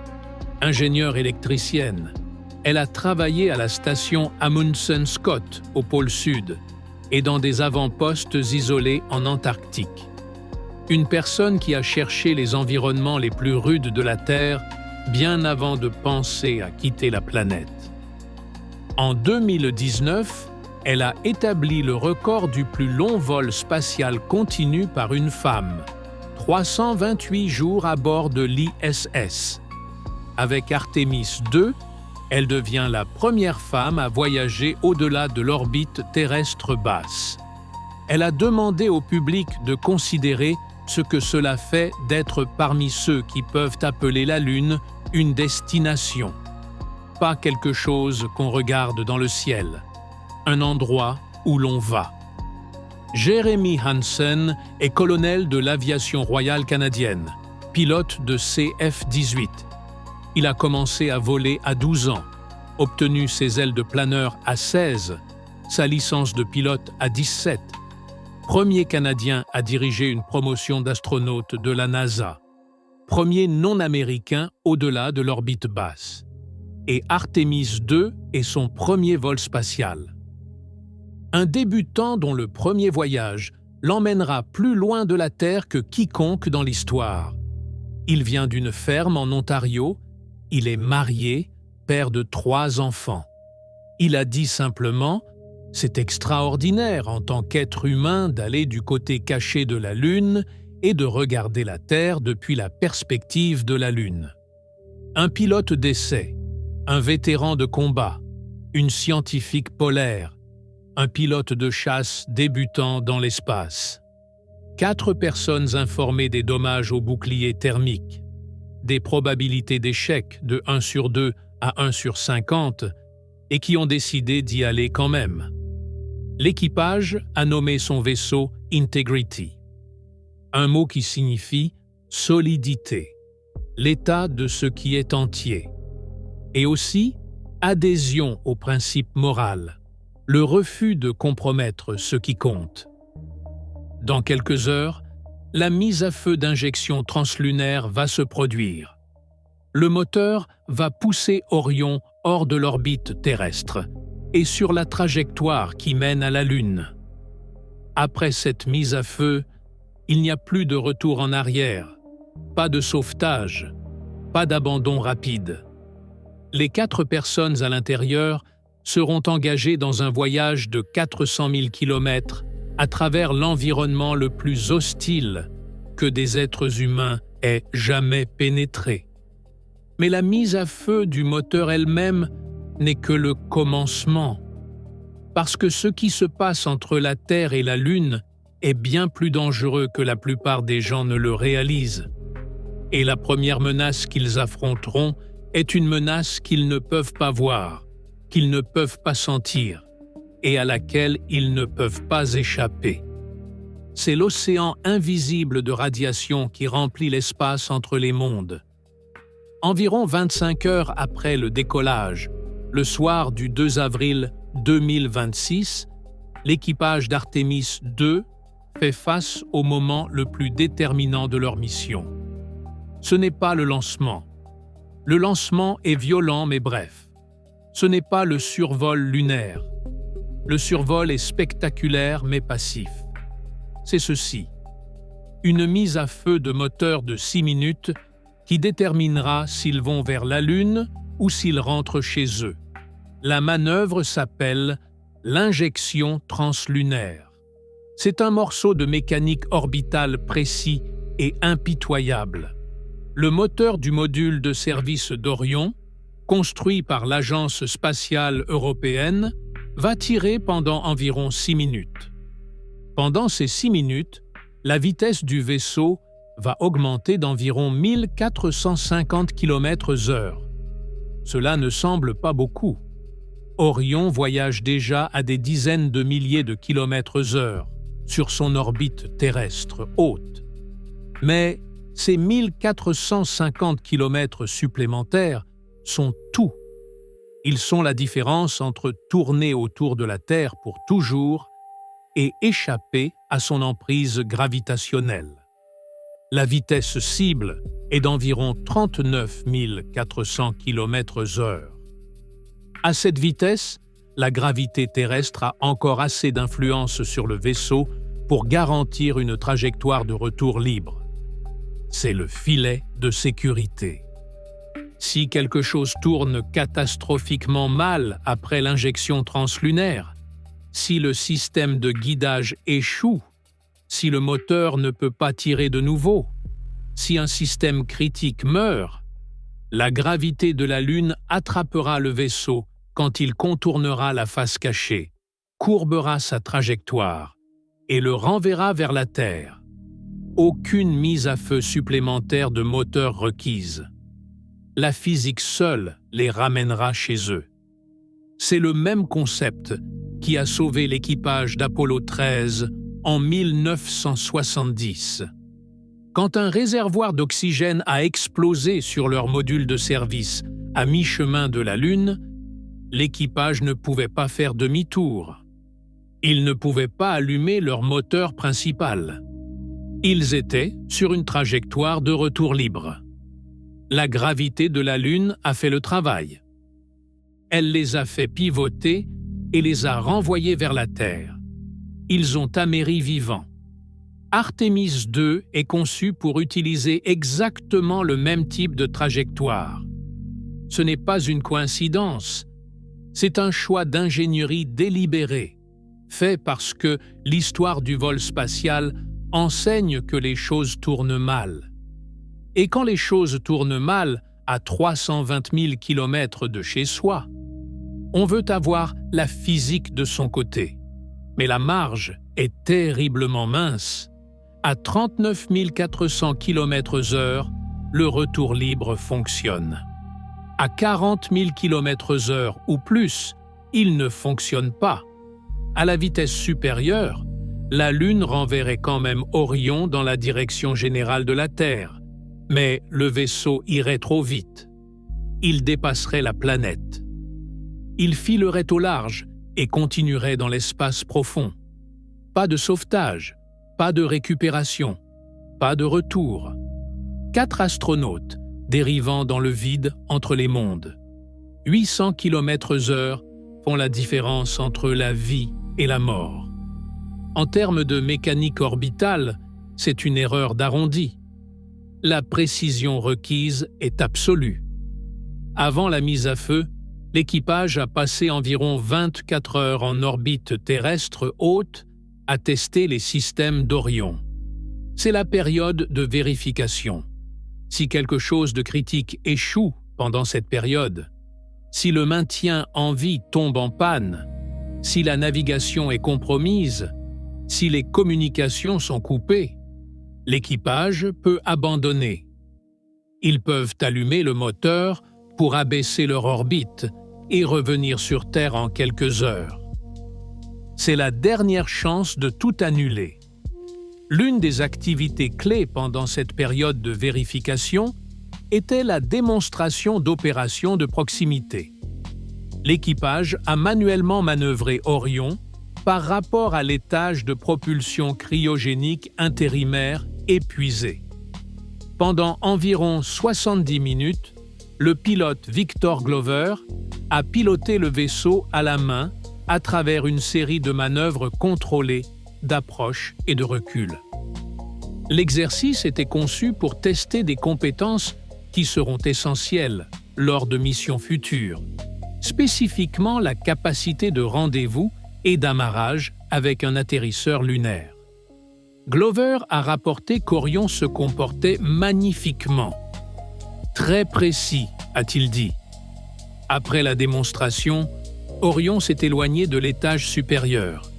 [SPEAKER 1] ingénieure électricienne. Elle a travaillé à la station Amundsen Scott au pôle Sud et dans des avant-postes isolés en Antarctique. Une personne qui a cherché les environnements les plus rudes de la Terre bien avant de penser à quitter la planète. En 2019, elle a établi le record du plus long vol spatial continu par une femme, 328 jours à bord de l'ISS. Avec Artemis II, elle devient la première femme à voyager au-delà de l'orbite terrestre basse. Elle a demandé au public de considérer ce que cela fait d'être parmi ceux qui peuvent appeler la Lune une destination. Pas quelque chose qu'on regarde dans le ciel, un endroit où l'on va. Jeremy Hansen est colonel de l'aviation royale canadienne, pilote de CF-18. Il a commencé à voler à 12 ans, obtenu ses ailes de planeur à 16, sa licence de pilote à 17. Premier Canadien à diriger une promotion d'astronaute de la NASA. Premier non-américain au-delà de l'orbite basse. Et Artemis II est son premier vol spatial. Un débutant dont le premier voyage l'emmènera plus loin de la Terre que quiconque dans l'histoire. Il vient d'une ferme en Ontario, il est marié, père de 3 enfants. Il a dit simplement « C'est extraordinaire en tant qu'être humain d'aller du côté caché de la Lune et de regarder la Terre depuis la perspective de la Lune. » Un pilote d'essai, un vétéran de combat, une scientifique polaire, un pilote de chasse débutant dans l'espace. 4 personnes informées des dommages au bouclier thermique, des probabilités d'échec de 1 sur 2 à 1 sur 50 et qui ont décidé d'y aller quand même. L'équipage a nommé son vaisseau Integrity. un mot qui signifie solidité, l'état de ce qui est entier, et aussi adhésion au principe moral, le refus de compromettre ce qui compte. Dans quelques heures, la mise à feu d'injection translunaire va se produire. Le moteur va pousser Orion hors de l'orbite terrestre et sur la trajectoire qui mène à la Lune. Après cette mise à feu, il n'y a plus de retour en arrière, pas de sauvetage, pas d'abandon rapide. Les 4 personnes à l'intérieur seront engagées dans un voyage de 400 000 km à travers l'environnement le plus hostile que des êtres humains aient jamais pénétré. Mais la mise à feu du moteur elle-même n'est que le commencement, parce que ce qui se passe entre la Terre et la Lune est bien plus dangereux que la plupart des gens ne le réalisent. Et la première menace qu'ils affronteront est une menace qu'ils ne peuvent pas voir, qu'ils ne peuvent pas sentir, et à laquelle ils ne peuvent pas échapper. C'est l'océan invisible de radiation qui remplit l'espace entre les mondes. Environ 25 heures après le décollage, le soir du 2 avril 2026, l'équipage d'Artemis II fait face au moment le plus déterminant de leur mission. Ce n'est pas le lancement. Le lancement est violent mais bref. Ce n'est pas le survol lunaire. Le survol est spectaculaire mais passif. C'est ceci. Une mise à feu de moteur de 6 minutes qui déterminera s'ils vont vers la Lune ou s'ils rentrent chez eux. La manœuvre s'appelle l'injection translunaire. C'est un morceau de mécanique orbitale précis et impitoyable. Le moteur du module de service d'Orion, construit par l'Agence spatiale européenne, va tirer pendant environ 6 minutes. Pendant ces 6 minutes, la vitesse du vaisseau va augmenter d'environ 1450 km/h. Cela ne semble pas beaucoup. Orion voyage déjà à des dizaines de milliers de km/h sur son orbite terrestre haute. Mais ces 1450 km supplémentaires sont tout. Ils sont la différence entre tourner autour de la Terre pour toujours et échapper à son emprise gravitationnelle. La vitesse cible est d'environ 39 400 km/h. À cette vitesse, la gravité terrestre a encore assez d'influence sur le vaisseau pour garantir une trajectoire de retour libre. C'est le filet de sécurité. Si quelque chose tourne catastrophiquement mal après l'injection translunaire, si le système de guidage échoue, si le moteur ne peut pas tirer de nouveau, si un système critique meurt, la gravité de la Lune attrapera le vaisseau quand il contournera la face cachée, courbera sa trajectoire et le renverra vers la Terre. Aucune mise à feu supplémentaire de moteur requise. La physique seule les ramènera chez eux. C'est le même concept qui a sauvé l'équipage d'Apollo 13 en 1970. Quand un réservoir d'oxygène a explosé sur leur module de service à mi-chemin de la Lune, l'équipage ne pouvait pas faire demi-tour. Ils ne pouvaient pas allumer leur moteur principal. Ils étaient sur une trajectoire de retour libre. La gravité de la Lune a fait le travail. Elle les a fait pivoter et les a renvoyés vers la Terre. Ils ont améri vivants. Artemis II est conçu pour utiliser exactement le même type de trajectoire. Ce n'est pas une coïncidence, c'est un choix d'ingénierie délibéré, fait parce que l'histoire du vol spatial enseigne que les choses tournent mal. Et quand les choses tournent mal à 320 000 km de chez soi, on veut avoir la physique de son côté. Mais la marge est terriblement mince. À 39 400 km/h, le retour libre fonctionne. À 40 000 km/h ou plus, il ne fonctionne pas. À la vitesse supérieure, La Lune renverrait quand même Orion dans la direction générale de la Terre, mais le vaisseau irait trop vite. Il dépasserait la planète. Il filerait au large et continuerait dans l'espace profond. Pas de sauvetage, pas de récupération, pas de retour. 4 astronautes dérivant dans le vide entre les mondes. 800 km/h font la différence entre la vie et la mort. En termes de mécanique orbitale, c'est une erreur d'arrondi. La précision requise est absolue. Avant la mise à feu, l'équipage a passé environ 24 heures en orbite terrestre haute à tester les systèmes d'Orion. C'est la période de vérification. Si quelque chose de critique échoue pendant cette période, si le maintien en vie tombe en panne, si la navigation est compromise, si les communications sont coupées, l'équipage peut abandonner. Ils peuvent allumer le moteur pour abaisser leur orbite et revenir sur Terre en quelques heures. C'est la dernière chance de tout annuler. L'une des activités clés pendant cette période de vérification était la démonstration d'opérations de proximité. L'équipage a manuellement manœuvré Orion par rapport à l'étage de propulsion cryogénique intérimaire épuisé. Pendant environ 70 minutes, le pilote Victor Glover a piloté le vaisseau à la main à travers une série de manœuvres contrôlées, d'approche et de recul. L'exercice était conçu pour tester des compétences qui seront essentielles lors de missions futures, spécifiquement la capacité de rendez-vous et d'amarrage avec un atterrisseur lunaire. Glover a rapporté qu'Orion se comportait magnifiquement. Très précis, a-t-il dit. Après la démonstration, Orion s'est éloigné de l'étage supérieur.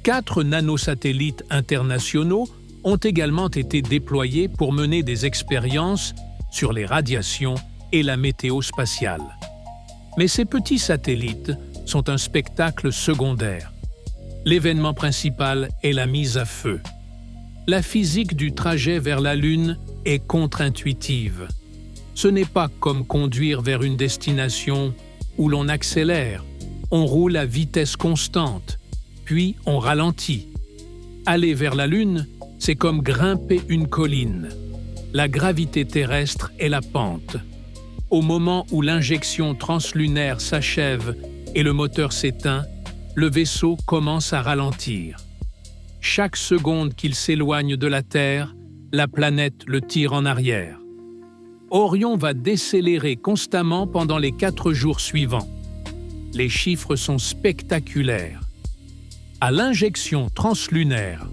[SPEAKER 1] 4 nanosatellites internationaux ont également été déployés pour mener des expériences sur les radiations et la météo spatiale. Mais ces petits satellites sont un spectacle secondaire. L'événement principal est la mise à feu. La physique du trajet vers la Lune est contre-intuitive. Ce n'est pas comme conduire vers une destination où l'on accélère, on roule à vitesse constante, puis on ralentit. Aller vers la Lune, c'est comme grimper une colline. La gravité terrestre est la pente. Au moment où l'injection translunaire s'achève et le moteur s'éteint, le vaisseau commence à ralentir. Chaque seconde qu'il s'éloigne de la Terre, la planète le tire en arrière. Orion va décélérer constamment pendant les 4 jours suivants. Les chiffres sont spectaculaires. À l'injection translunaire,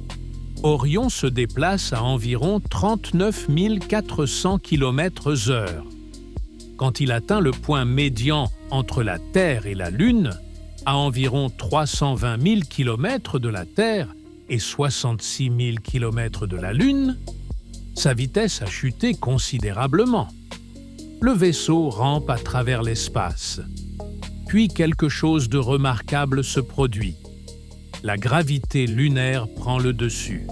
[SPEAKER 1] Orion se déplace à environ 39 400 km/h. Quand il atteint le point médian entre la Terre et la Lune, à environ 320 000 km de la Terre et 66 000 km de la Lune, sa vitesse a chuté considérablement. Le vaisseau rampe à travers l'espace. Puis quelque chose de remarquable se produit. La gravité lunaire prend le dessus.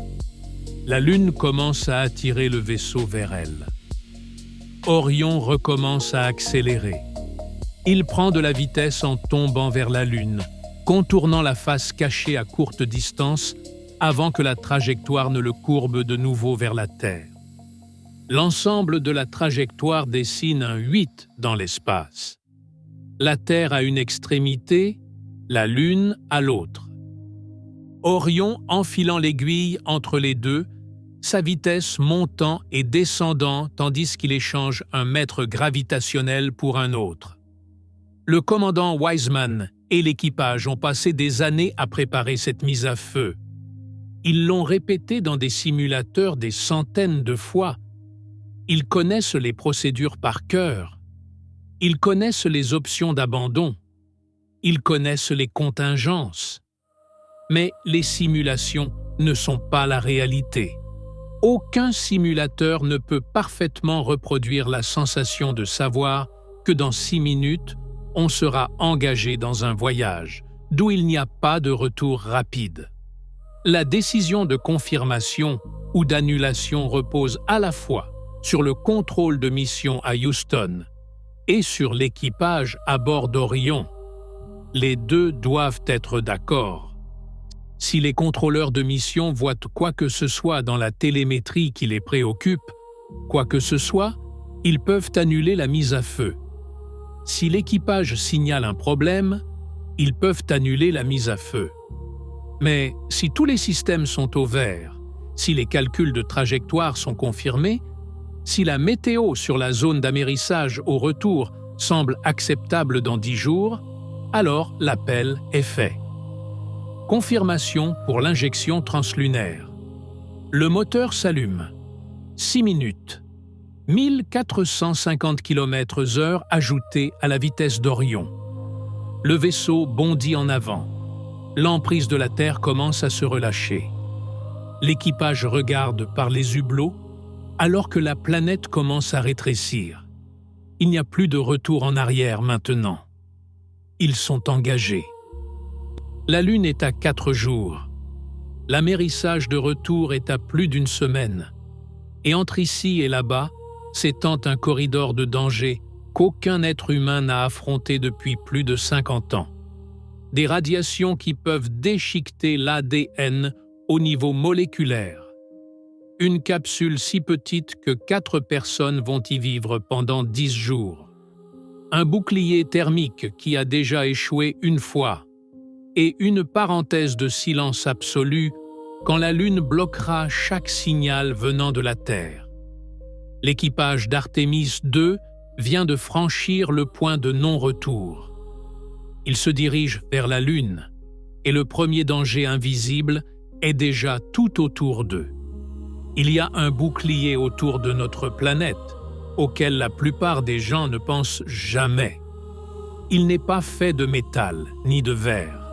[SPEAKER 1] La Lune commence à attirer le vaisseau vers elle. Orion recommence à accélérer. Il prend de la vitesse en tombant vers la Lune, contournant la face cachée à courte distance avant que la trajectoire ne le courbe de nouveau vers la Terre. L'ensemble de la trajectoire dessine un 8 dans l'espace. La Terre à une extrémité, la Lune à l'autre. Orion enfilant l'aiguille entre les deux, sa vitesse montant et descendant tandis qu'il échange un mètre gravitationnel pour un autre. Le commandant Wiseman et l'équipage ont passé des années à préparer cette mise à feu. Ils l'ont répété dans des simulateurs des centaines de fois. Ils connaissent les procédures par cœur. Ils connaissent les options d'abandon. Ils connaissent les contingences. Mais les simulations ne sont pas la réalité. Aucun simulateur ne peut parfaitement reproduire la sensation de savoir que dans 6 minutes, on sera engagé dans un voyage, d'où il n'y a pas de retour rapide. La décision de confirmation ou d'annulation repose à la fois sur le contrôle de mission à Houston et sur l'équipage à bord d'Orion. Les deux doivent être d'accord. Si les contrôleurs de mission voient quoi que ce soit dans la télémétrie qui les préoccupe, quoi que ce soit, ils peuvent annuler la mise à feu. Si l'équipage signale un problème, ils peuvent annuler la mise à feu. Mais si tous les systèmes sont au vert, si les calculs de trajectoire sont confirmés, si la météo sur la zone d'amérissage au retour semble acceptable dans 10 jours, alors l'appel est fait. Confirmation pour l'injection translunaire. Le moteur s'allume. 6 minutes. 1450 km/h ajoutés à la vitesse d'Orion. Le vaisseau bondit en avant. L'emprise de la Terre commence à se relâcher. L'équipage regarde par les hublots alors que la planète commence à rétrécir. Il n'y a plus de retour en arrière maintenant. Ils sont engagés. La Lune est à 4 jours. L'amérissage de retour est à plus d'une semaine. Et entre ici et là-bas, s'étend un corridor de danger qu'aucun être humain n'a affronté depuis plus de 50 ans. Des radiations qui peuvent déchiqueter l'ADN au niveau moléculaire. Une capsule si petite que 4 personnes vont y vivre pendant 10 jours. Un bouclier thermique qui a déjà échoué une fois. Et une parenthèse de silence absolu quand la Lune bloquera chaque signal venant de la Terre. L'équipage d'Artemis II vient de franchir le point de non-retour. Il se dirige vers la Lune, et le premier danger invisible est déjà tout autour d'eux. Il y a un bouclier autour de notre planète, auquel la plupart des gens ne pensent jamais. Il n'est pas fait de métal ni de verre.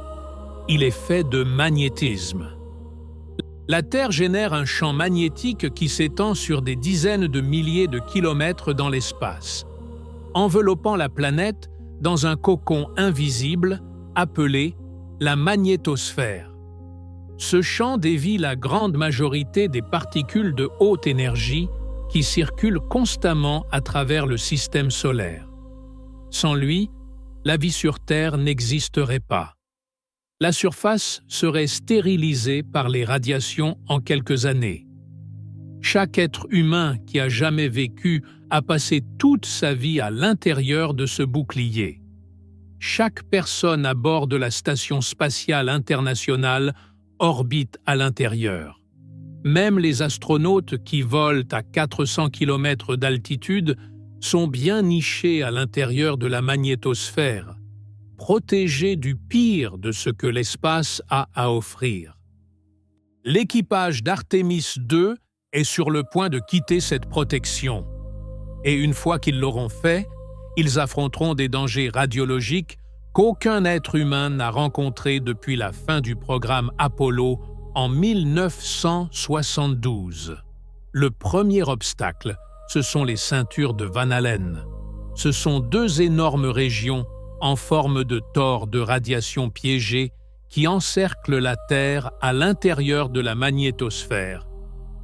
[SPEAKER 1] Il est fait de magnétisme. La Terre génère un champ magnétique qui s'étend sur des dizaines de milliers de kilomètres dans l'espace, enveloppant la planète dans un cocon invisible appelé la magnétosphère. Ce champ dévie la grande majorité des particules de haute énergie qui circulent constamment à travers le système solaire. Sans lui, la vie sur Terre n'existerait pas. La surface serait stérilisée par les radiations en quelques années. Chaque être humain qui a jamais vécu a passé toute sa vie à l'intérieur de ce bouclier. Chaque personne à bord de la Station spatiale internationale orbite à l'intérieur. Même les astronautes qui volent à 400 km d'altitude sont bien nichés à l'intérieur de la magnétosphère, protégés du pire de ce que l'espace a à offrir. L'équipage d'Artemis II est sur le point de quitter cette protection. Et une fois qu'ils l'auront fait, ils affronteront des dangers radiologiques qu'aucun être humain n'a rencontrés depuis la fin du programme Apollo en 1972. Le premier obstacle, ce sont les ceintures de Van Allen. Ce sont 2 énormes régions en forme de tore de radiation piégée qui encerclent la Terre à l'intérieur de la magnétosphère,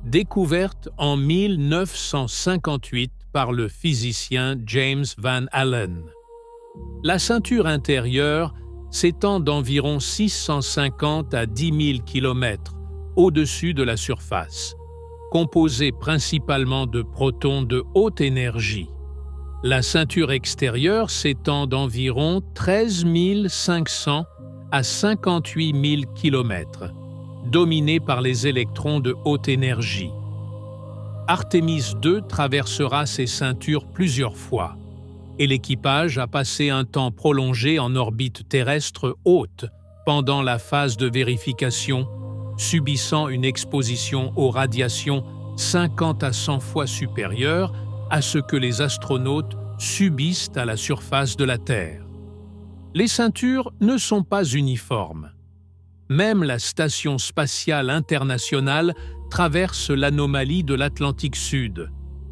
[SPEAKER 1] découverte en 1958 par le physicien James Van Allen. La ceinture intérieure s'étend d'environ 650 à 10 000 km au-dessus de la surface, composée principalement de protons de haute énergie. La ceinture extérieure s'étend d'environ 13 500 à 58 000 km, dominée par les électrons de haute énergie. Artemis II traversera ces ceintures plusieurs fois, et l'équipage a passé un temps prolongé en orbite terrestre haute pendant la phase de vérification, subissant une exposition aux radiations 50 à 100 fois supérieure à ce que les astronautes subissent à la surface de la Terre. Les ceintures ne sont pas uniformes. Même la Station spatiale internationale traverse l'anomalie de l'Atlantique Sud,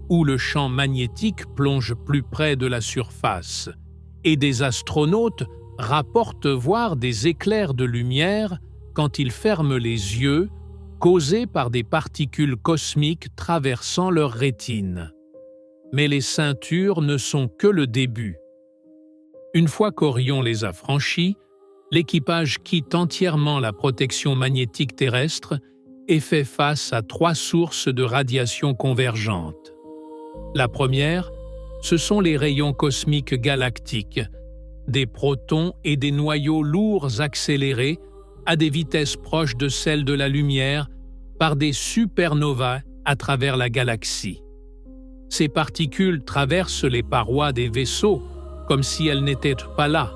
[SPEAKER 1] où le champ magnétique plonge plus près de la surface, et des astronautes rapportent voir des éclairs de lumière quand ils ferment les yeux, causée par des particules cosmiques traversant leur rétine. Mais les ceintures ne sont que le début. Une fois qu'Orion les a franchies, l'équipage quitte entièrement la protection magnétique terrestre et fait face à 3 sources de radiation convergentes. La première, ce sont les rayons cosmiques galactiques, des protons et des noyaux lourds accélérés à des vitesses proches de celles de la lumière par des supernovas à travers la galaxie. Ces particules traversent les parois des vaisseaux comme si elles n'étaient pas là.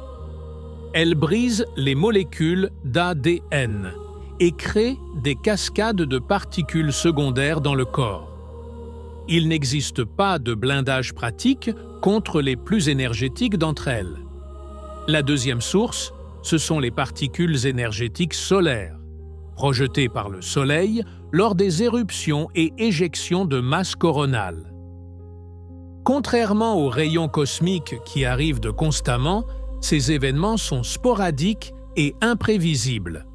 [SPEAKER 1] Elles brisent les molécules d'ADN et créent des cascades de particules secondaires dans le corps. Il n'existe pas de blindage pratique contre les plus énergétiques d'entre elles. La deuxième source, ce sont les particules énergétiques solaires, projetées par le Soleil lors des éruptions et éjections de masse coronale. Contrairement aux rayons cosmiques qui arrivent de constamment, ces événements sont sporadiques et imprévisibles.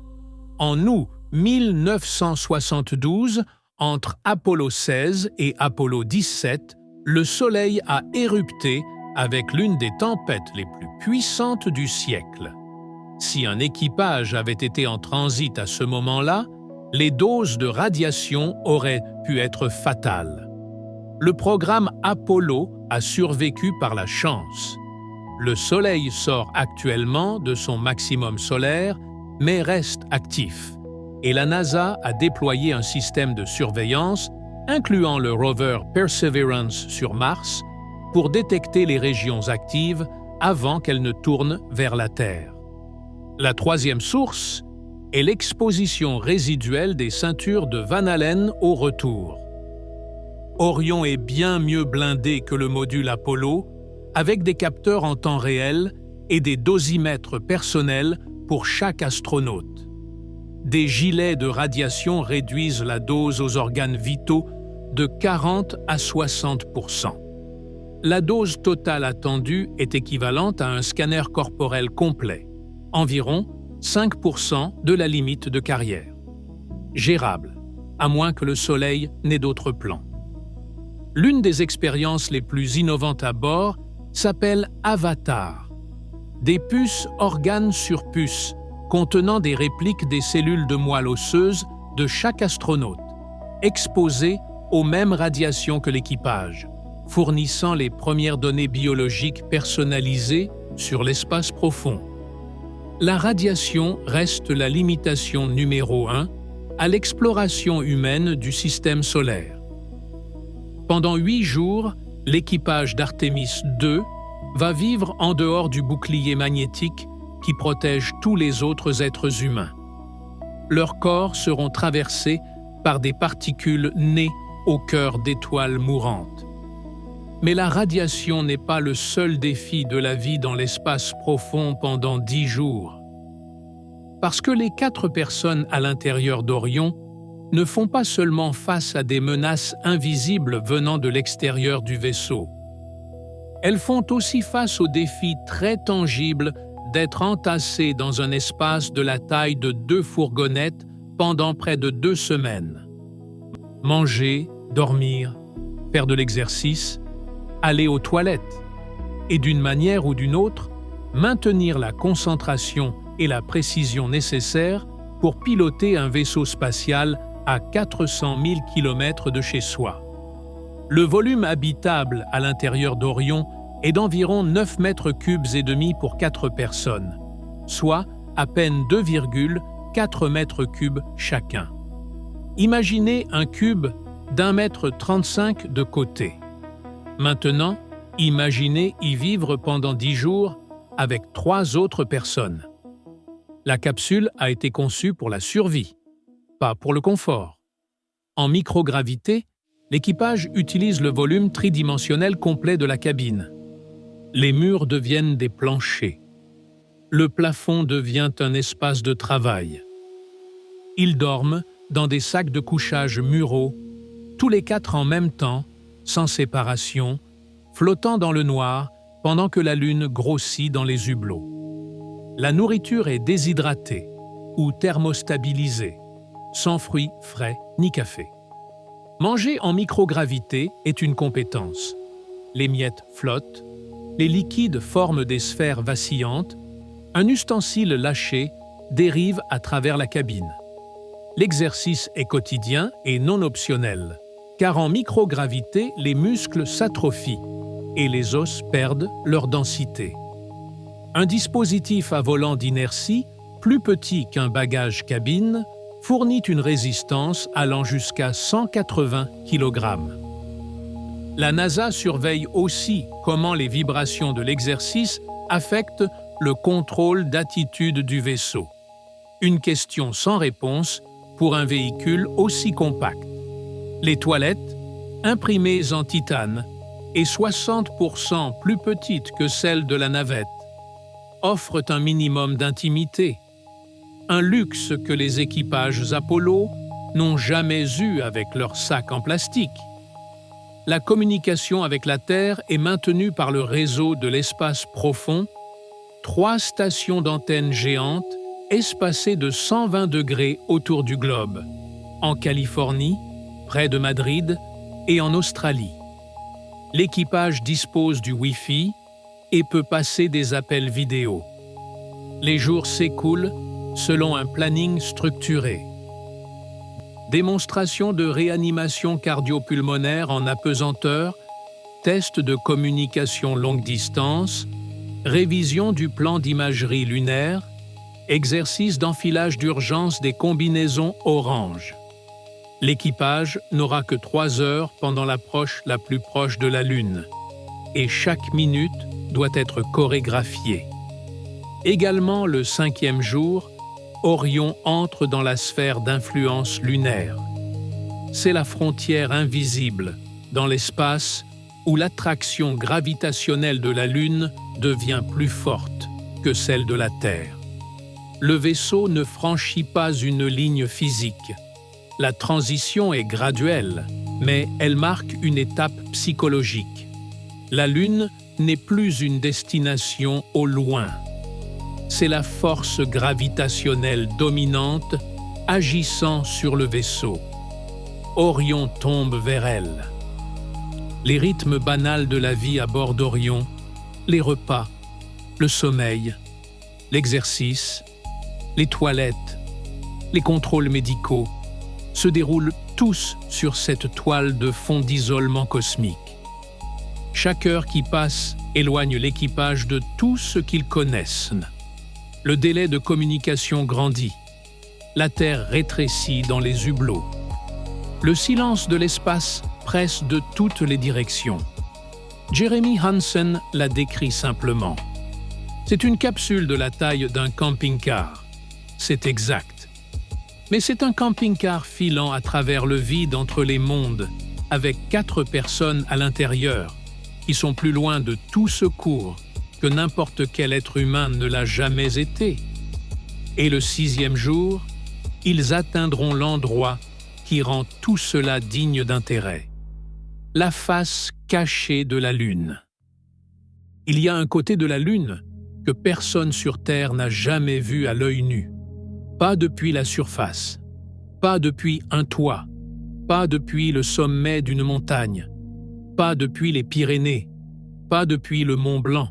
[SPEAKER 1] En août 1972, entre Apollo 16 et Apollo 17, le Soleil a érupté avec l'une des tempêtes les plus puissantes du siècle. Si un équipage avait été en transit à ce moment-là, les doses de radiation auraient pu être fatales. Le programme Apollo a survécu par la chance. Le Soleil sort actuellement de son maximum solaire, mais reste actif. Et la NASA a déployé un système de surveillance, incluant le rover Perseverance sur Mars, pour détecter les régions actives avant qu'elles ne tournent vers la Terre. La troisième source est l'exposition résiduelle des ceintures de Van Allen au retour. Orion est bien mieux blindé que le module Apollo, avec des capteurs en temps réel et des dosimètres personnels pour chaque astronaute. Des gilets de radiation réduisent la dose aux organes vitaux de 40 à 60%. La dose totale attendue est équivalente à un scanner corporel complet, environ 5% de la limite de carrière. Gérable, à moins que le Soleil n'ait d'autres plans. L'une des expériences les plus innovantes à bord s'appelle Avatar. Des puces organes sur puces, contenant des répliques des cellules de moelle osseuse de chaque astronaute, exposées aux mêmes radiations que l'équipage, fournissant les premières données biologiques personnalisées sur l'espace profond. La radiation reste la limitation numéro 1 à l'exploration humaine du système solaire. Pendant 8 jours, l'équipage d'Artemis II va vivre en dehors du bouclier magnétique qui protège tous les autres êtres humains. Leurs corps seront traversés par des particules nées au cœur d'étoiles mourantes. Mais la radiation n'est pas le seul défi de la vie dans l'espace profond pendant 10 jours. Parce que les 4 personnes à l'intérieur d'Orion ne font pas seulement face à des menaces invisibles venant de l'extérieur du vaisseau. Elles font aussi face au défi très tangible d'être entassées dans un espace de la taille de 2 fourgonnettes pendant près de 2 semaines. Manger, dormir, faire de l'exercice, aller aux toilettes et d'une manière ou d'une autre, maintenir la concentration et la précision nécessaires pour piloter un vaisseau spatial à 400 000 km de chez soi. Le volume habitable à l'intérieur d'Orion est d'environ 9 mètres cubes et demi pour 4 personnes, soit à peine 2,4 mètres cubes chacun. Imaginez un cube d'1,35 m de côté. Maintenant, imaginez y vivre pendant 10 jours avec 3 autres personnes. La capsule a été conçue pour la survie, pas pour le confort. En microgravité, l'équipage utilise le volume tridimensionnel complet de la cabine. Les murs deviennent des planchers. Le plafond devient un espace de travail. Ils dorment dans des sacs de couchage muraux, tous les 4 en même temps, sans séparation, flottant dans le noir pendant que la lune grossit dans les hublots. La nourriture est déshydratée. ou thermostabilisé, sans fruits frais ni café. Manger en microgravité est une compétence. Les miettes flottent, les liquides forment des sphères vacillantes, un ustensile lâché dérive à travers la cabine. L'exercice est quotidien et non optionnel, car en microgravité, les muscles s'atrophient et les os perdent leur densité. Un dispositif à volant d'inertie, plus petit qu'un bagage cabine, fournit une résistance allant jusqu'à 180 kg. La NASA surveille aussi comment les vibrations de l'exercice affectent le contrôle d'attitude du vaisseau. Une question sans réponse pour un véhicule aussi compact. Les toilettes, imprimées en titane et 60% plus petites que celles de la navette, offrent un minimum d'intimité, un luxe que les équipages Apollo n'ont jamais eu avec leurs sacs en plastique. La communication avec la Terre est maintenue par le réseau de l'espace profond, 3 stations d'antennes géantes espacées de 120 degrés autour du globe, en Californie, près de Madrid, et en Australie. L'équipage dispose du Wi-Fi et peut passer des appels vidéo. Les jours s'écoulent selon un planning structuré. Démonstration de réanimation cardio-pulmonaire en apesanteur, test de communication longue distance, révision du plan d'imagerie lunaire, exercice d'enfilage d'urgence des combinaisons orange. L'équipage n'aura que 3 heures pendant l'approche la plus proche de la Lune, et chaque minute doit être chorégraphiée. Également le 5e jour, Orion entre dans la sphère d'influence lunaire. C'est la frontière invisible dans l'espace où l'attraction gravitationnelle de la Lune devient plus forte que celle de la Terre. Le vaisseau ne franchit pas une ligne physique. La transition est graduelle, mais elle marque une étape psychologique. La Lune n'est plus une destination au loin. C'est la force gravitationnelle dominante agissant sur le vaisseau. Orion tombe vers elle. Les rythmes banals de la vie à bord d'Orion, les repas, le sommeil, l'exercice, les toilettes, les contrôles médicaux, se déroulent tous sur cette toile de fond d'isolement cosmique. Chaque heure qui passe éloigne l'équipage de tout ce qu'ils connaissent. Le délai de communication grandit. La Terre rétrécit dans les hublots. Le silence de l'espace presse de toutes les directions. Jeremy Hansen l'a décrit simplement. C'est une capsule de la taille d'un camping-car. C'est exact. Mais c'est un camping-car filant à travers le vide entre les mondes, avec 4 personnes à l'intérieur, qui sont plus loin de tout secours que n'importe quel être humain ne l'a jamais été. Et le 6e jour, ils atteindront l'endroit qui rend tout cela digne d'intérêt. La face cachée de la Lune. Il y a un côté de la Lune que personne sur Terre n'a jamais vu à l'œil nu. Pas depuis la surface, pas depuis un toit, pas depuis le sommet d'une montagne, pas depuis les Pyrénées, pas depuis le Mont Blanc,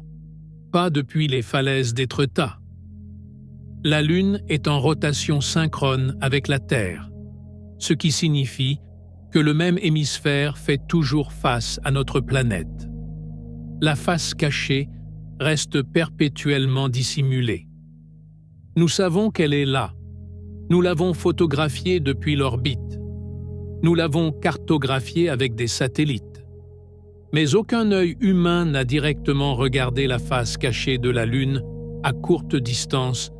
[SPEAKER 1] pas depuis les falaises d'Étretat. La Lune est en rotation synchrone avec la Terre, ce qui signifie que le même hémisphère fait toujours face à notre planète. La face cachée reste perpétuellement dissimulée. Nous savons qu'elle est là. Nous l'avons photographiée depuis l'orbite. Nous l'avons cartographiée avec des satellites. Mais aucun œil humain n'a directement regardé la face cachée de la Lune à courte distance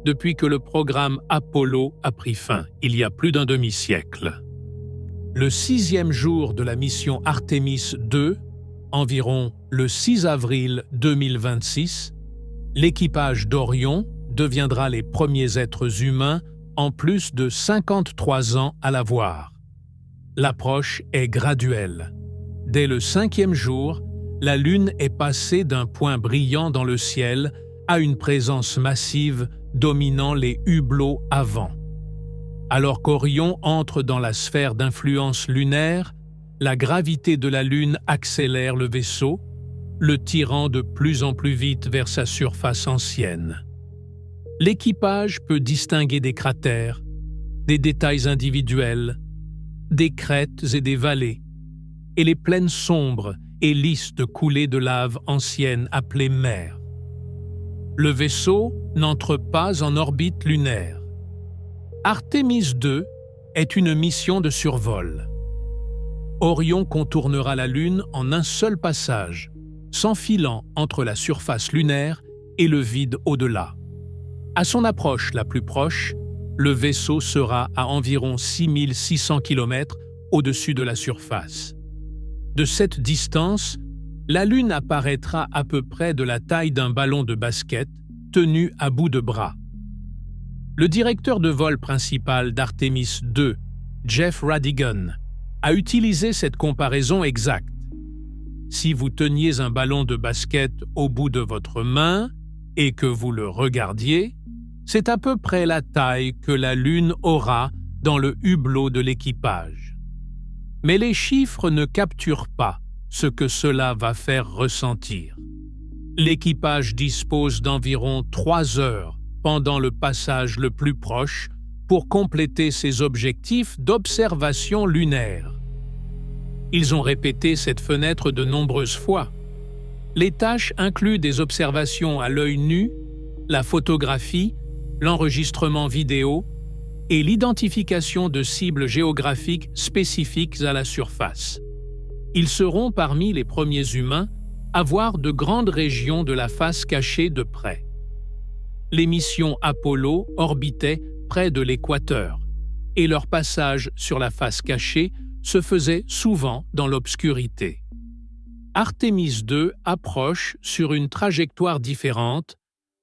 [SPEAKER 1] depuis que le programme Apollo a pris fin, il y a plus d'un demi-siècle. Le 6e jour de la mission Artemis II, environ le 6 avril 2026, l'équipage d'Orion deviendra les premiers êtres humains en plus de 53 ans à la voir. L'approche est graduelle. Dès le 5e jour, la Lune est passée d'un point brillant dans le ciel à une présence massive dominant les hublots avant. Alors qu'Orion entre dans la sphère d'influence lunaire, la gravité de la Lune accélère le vaisseau, le tirant de plus en plus vite vers sa surface ancienne. L'équipage peut distinguer des cratères, des détails individuels, des crêtes et des vallées, et les plaines sombres et lisses de coulées de lave anciennes appelées mers. Le vaisseau n'entre pas en orbite lunaire. Artemis II est une mission de survol. Orion contournera la Lune en un seul passage, s'enfilant entre la surface lunaire et le vide au-delà. À son approche la plus proche, le vaisseau sera à environ 6600 km au-dessus de la surface. De cette distance, la Lune apparaîtra à peu près de la taille d'un ballon de basket tenu à bout de bras. Le directeur de vol principal d'Artemis II, Jeff Radigan, a utilisé cette comparaison exacte. Si vous teniez un ballon de basket au bout de votre main et que vous le regardiez, c'est à peu près la taille que la Lune aura dans le hublot de l'équipage. Mais les chiffres ne capturent pas ce que cela va faire ressentir. L'équipage dispose d'environ 3 heures pendant le passage le plus proche pour compléter ses objectifs d'observation lunaire. Ils ont répété cette fenêtre de nombreuses fois. Les tâches incluent des observations à l'œil nu, la photographie, l'enregistrement vidéo et l'identification de cibles géographiques spécifiques à la surface. Ils seront parmi les premiers humains à voir de grandes régions de la face cachée de près. Les missions Apollo orbitaient près de l'équateur et leur passage sur la face cachée se faisait souvent dans l'obscurité. Artemis II approche sur une trajectoire différente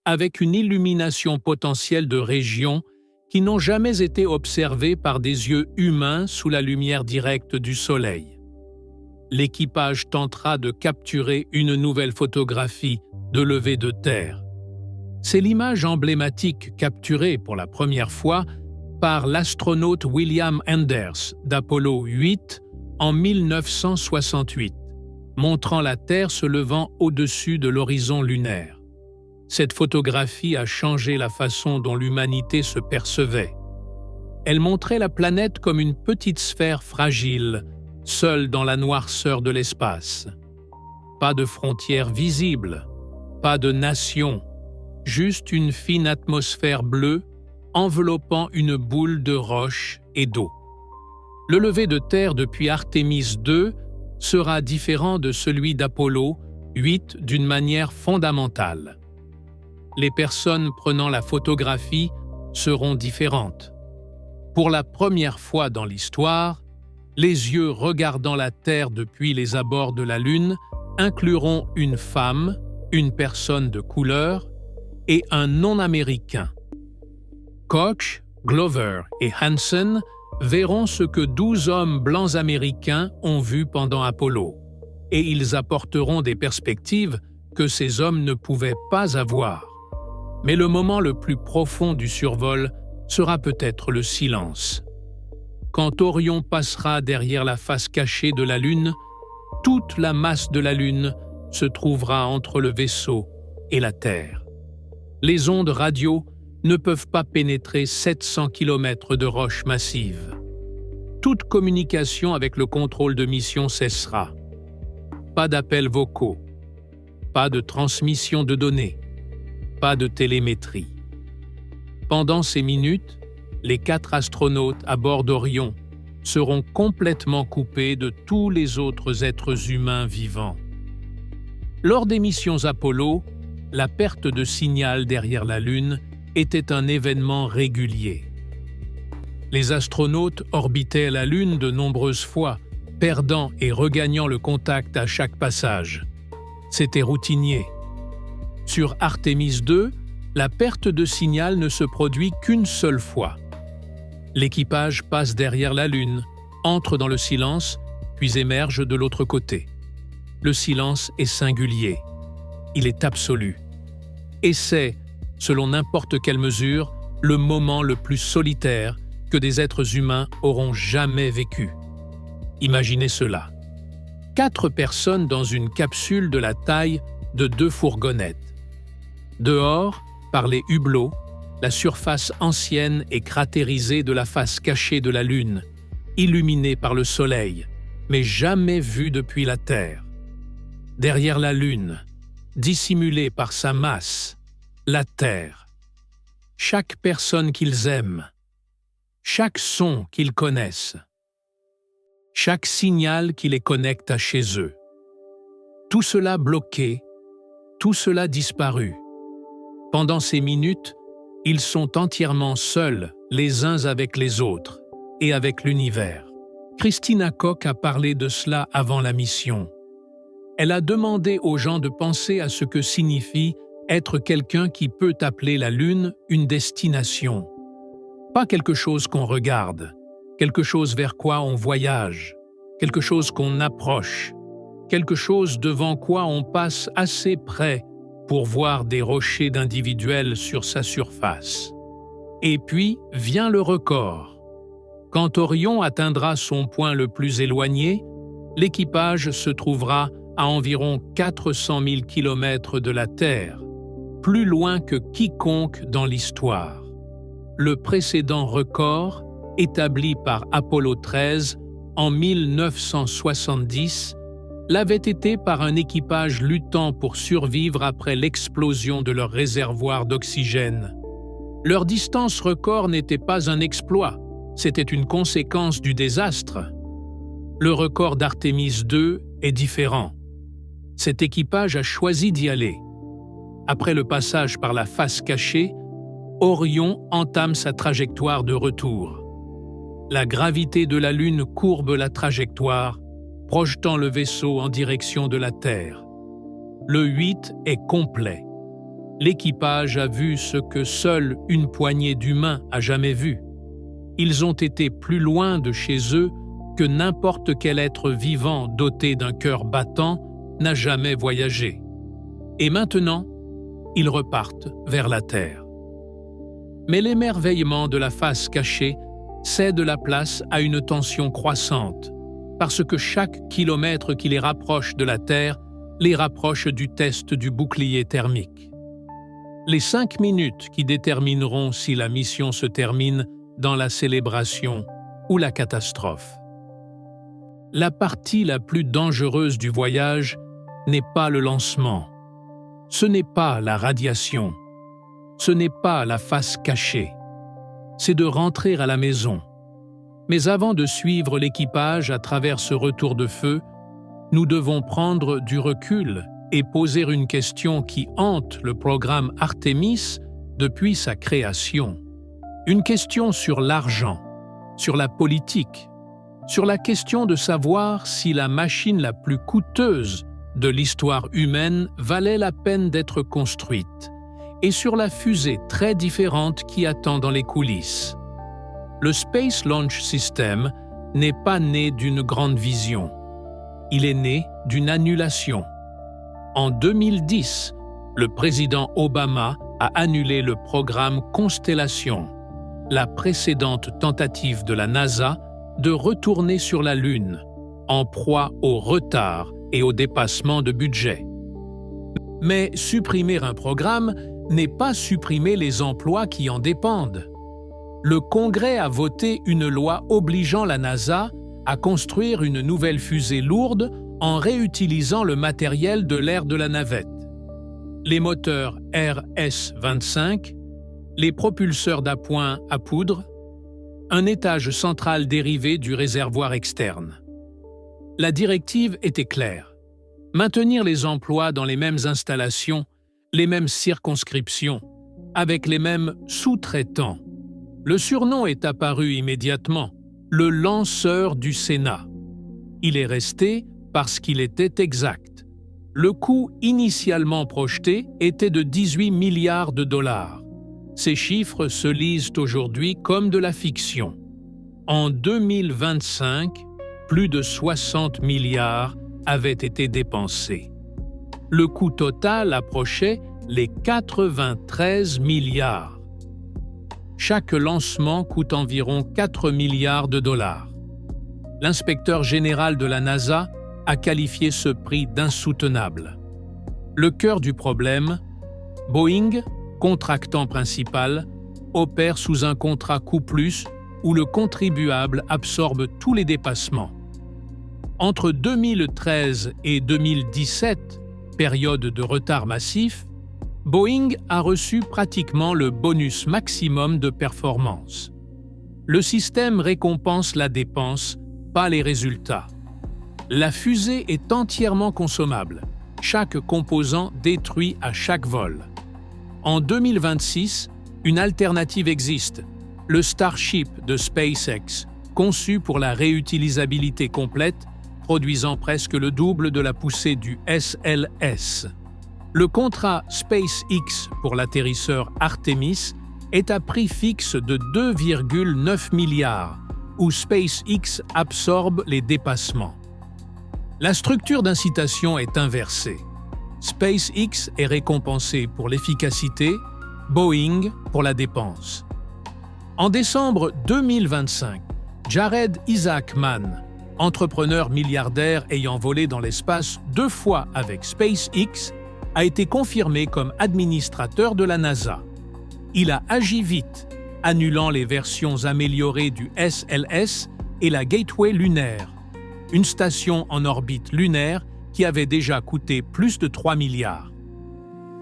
[SPEAKER 1] avec une illumination potentielle de régions qui n'ont jamais été observées par des yeux humains sous la lumière directe du Soleil. L'équipage tentera de capturer une nouvelle photographie de levée de terre. C'est l'image emblématique capturée pour la première fois par l'astronaute William Enders d'Apollo 8 en 1968, montrant la Terre se levant au-dessus de l'horizon lunaire. Cette photographie a changé la façon dont l'humanité se percevait. Elle montrait la planète comme une petite sphère fragile, seule dans la noirceur de l'espace. Pas de frontières visibles, pas de nations, juste une fine atmosphère bleue enveloppant une boule de roche et d'eau. Le lever de terre depuis Artemis II sera différent de celui d'Apollo 8 d'une manière fondamentale. Les personnes prenant la photographie seront différentes. Pour la première fois dans l'histoire, les yeux regardant la Terre depuis les abords de la Lune incluront une femme, une personne de couleur et un non-américain. Koch, Glover et Hansen verront ce que 12 hommes blancs américains ont vu pendant Apollo, et ils apporteront des perspectives que ces hommes ne pouvaient pas avoir. Mais le moment le plus profond du survol sera peut-être le silence. Quand Orion passera derrière la face cachée de la Lune, toute la masse de la Lune se trouvera entre le vaisseau et la Terre. Les ondes radio ne peuvent pas pénétrer 700 km de roches massives. Toute communication avec le contrôle de mission cessera. Pas d'appels vocaux, pas de transmission de données, pas de télémétrie. Pendant ces minutes, les 4 astronautes à bord d'Orion seront complètement coupés de tous les autres êtres humains vivants. Lors des missions Apollo, la perte de signal derrière la Lune était un événement régulier. Les astronautes orbitaient la Lune de nombreuses fois, perdant et regagnant le contact à chaque passage. C'était routinier. Sur Artemis II, la perte de signal ne se produit qu'une seule fois. L'équipage passe derrière la Lune, entre dans le silence, puis émerge de l'autre côté. Le silence est singulier. Il est absolu. Et c'est, selon n'importe quelle mesure, le moment le plus solitaire que des êtres humains auront jamais vécu. Imaginez cela. 4 personnes dans une capsule de la taille de 2 fourgonnettes. Dehors, par les hublots, la surface ancienne et cratérisée de la face cachée de la Lune, illuminée par le Soleil, mais jamais vue depuis la Terre. Derrière la Lune, dissimulée par sa masse, la Terre. Chaque personne qu'ils aiment, chaque son qu'ils connaissent, chaque signal qui les connecte à chez eux. Tout cela bloqué, tout cela disparu. Pendant ces minutes, ils sont entièrement seuls les uns avec les autres et avec l'univers. Christina Koch a parlé de cela avant la mission. Elle a demandé aux gens de penser à ce que signifie être quelqu'un qui peut appeler la Lune une destination. Pas quelque chose qu'on regarde, quelque chose vers quoi on voyage, quelque chose qu'on approche, quelque chose devant quoi on passe assez près pour voir des rochers d'individuels sur sa surface. Et puis vient le record. Quand Orion atteindra son point le plus éloigné, l'équipage se trouvera à environ 400 000 km de la Terre, plus loin que quiconque dans l'histoire. Le précédent record, établi par Apollo 13 en 1970, l'avait été par un équipage luttant pour survivre après l'explosion de leur réservoir d'oxygène. Leur distance record n'était pas un exploit, c'était une conséquence du désastre. Le record d'Artemis II est différent. Cet équipage a choisi d'y aller. Après le passage par la face cachée, Orion entame sa trajectoire de retour. La gravité de la Lune courbe la trajectoire, projetant le vaisseau en direction de la Terre. Le 8 est complet. L'équipage a vu ce que seule une poignée d'humains a jamais vu. Ils ont été plus loin de chez eux que n'importe quel être vivant doté d'un cœur battant n'a jamais voyagé. Et maintenant, ils repartent vers la Terre. Mais l'émerveillement de la face cachée cède la place à une tension croissante, parce que chaque kilomètre qui les rapproche de la Terre les rapproche du test du bouclier thermique. Les 5 minutes qui détermineront si la mission se termine dans la célébration ou la catastrophe. La partie la plus dangereuse du voyage n'est pas le lancement. Ce n'est pas la radiation. Ce n'est pas la face cachée. C'est de rentrer à la maison. Mais avant de suivre l'équipage à travers ce retour de feu, nous devons prendre du recul et poser une question qui hante le programme Artemis depuis sa création. Une question sur l'argent, sur la politique, sur la question de savoir si la machine la plus coûteuse de l'histoire humaine valait la peine d'être construite, et sur la fusée très différente qui attend dans les coulisses. Le Space Launch System n'est pas né d'une grande vision. Il est né d'une annulation. En 2010, le président Obama a annulé le programme Constellation, la précédente tentative de la NASA de retourner sur la Lune, en proie au retard et au dépassement de budget. Mais supprimer un programme n'est pas supprimer les emplois qui en dépendent. Le Congrès a voté une loi obligeant la NASA à construire une nouvelle fusée lourde en réutilisant le matériel de l'ère de la navette. Les moteurs RS-25, les propulseurs d'appoint à poudre, un étage central dérivé du réservoir externe. La directive était claire. Maintenir les emplois dans les mêmes installations, les mêmes circonscriptions, avec les mêmes sous-traitants. Le surnom est apparu immédiatement, le lanceur du Sénat. Il est resté parce qu'il était exact. Le coût initialement projeté était de 18 milliards de dollars. Ces chiffres se lisent aujourd'hui comme de la fiction. En 2025, plus de 60 milliards avaient été dépensés. Le coût total approchait les 93 milliards. Chaque lancement coûte environ 4 milliards de dollars. L'inspecteur général de la NASA a qualifié ce prix d'insoutenable. Le cœur du problème, Boeing, contractant principal, opère sous un contrat coût-plus où le contribuable absorbe tous les dépassements. Entre 2013 et 2017, période de retard massif, Boeing a reçu pratiquement le bonus maximum de performance. Le système récompense la dépense, pas les résultats. La fusée est entièrement consommable, chaque composant détruit à chaque vol. En 2026, une alternative existe, le Starship de SpaceX, conçu pour la réutilisabilité complète, produisant presque le double de la poussée du SLS. Le contrat SpaceX pour l'atterrisseur Artemis est à prix fixe de 2,9 milliards, où SpaceX absorbe les dépassements. La structure d'incitation est inversée. SpaceX est récompensé pour l'efficacité, Boeing pour la dépense. En décembre 2025, Jared Isaacman, entrepreneur milliardaire ayant volé dans l'espace 2 fois avec SpaceX, a été confirmé comme administrateur de la NASA. Il a agi vite, annulant les versions améliorées du SLS et la Gateway lunaire, une station en orbite lunaire qui avait déjà coûté plus de 3 milliards.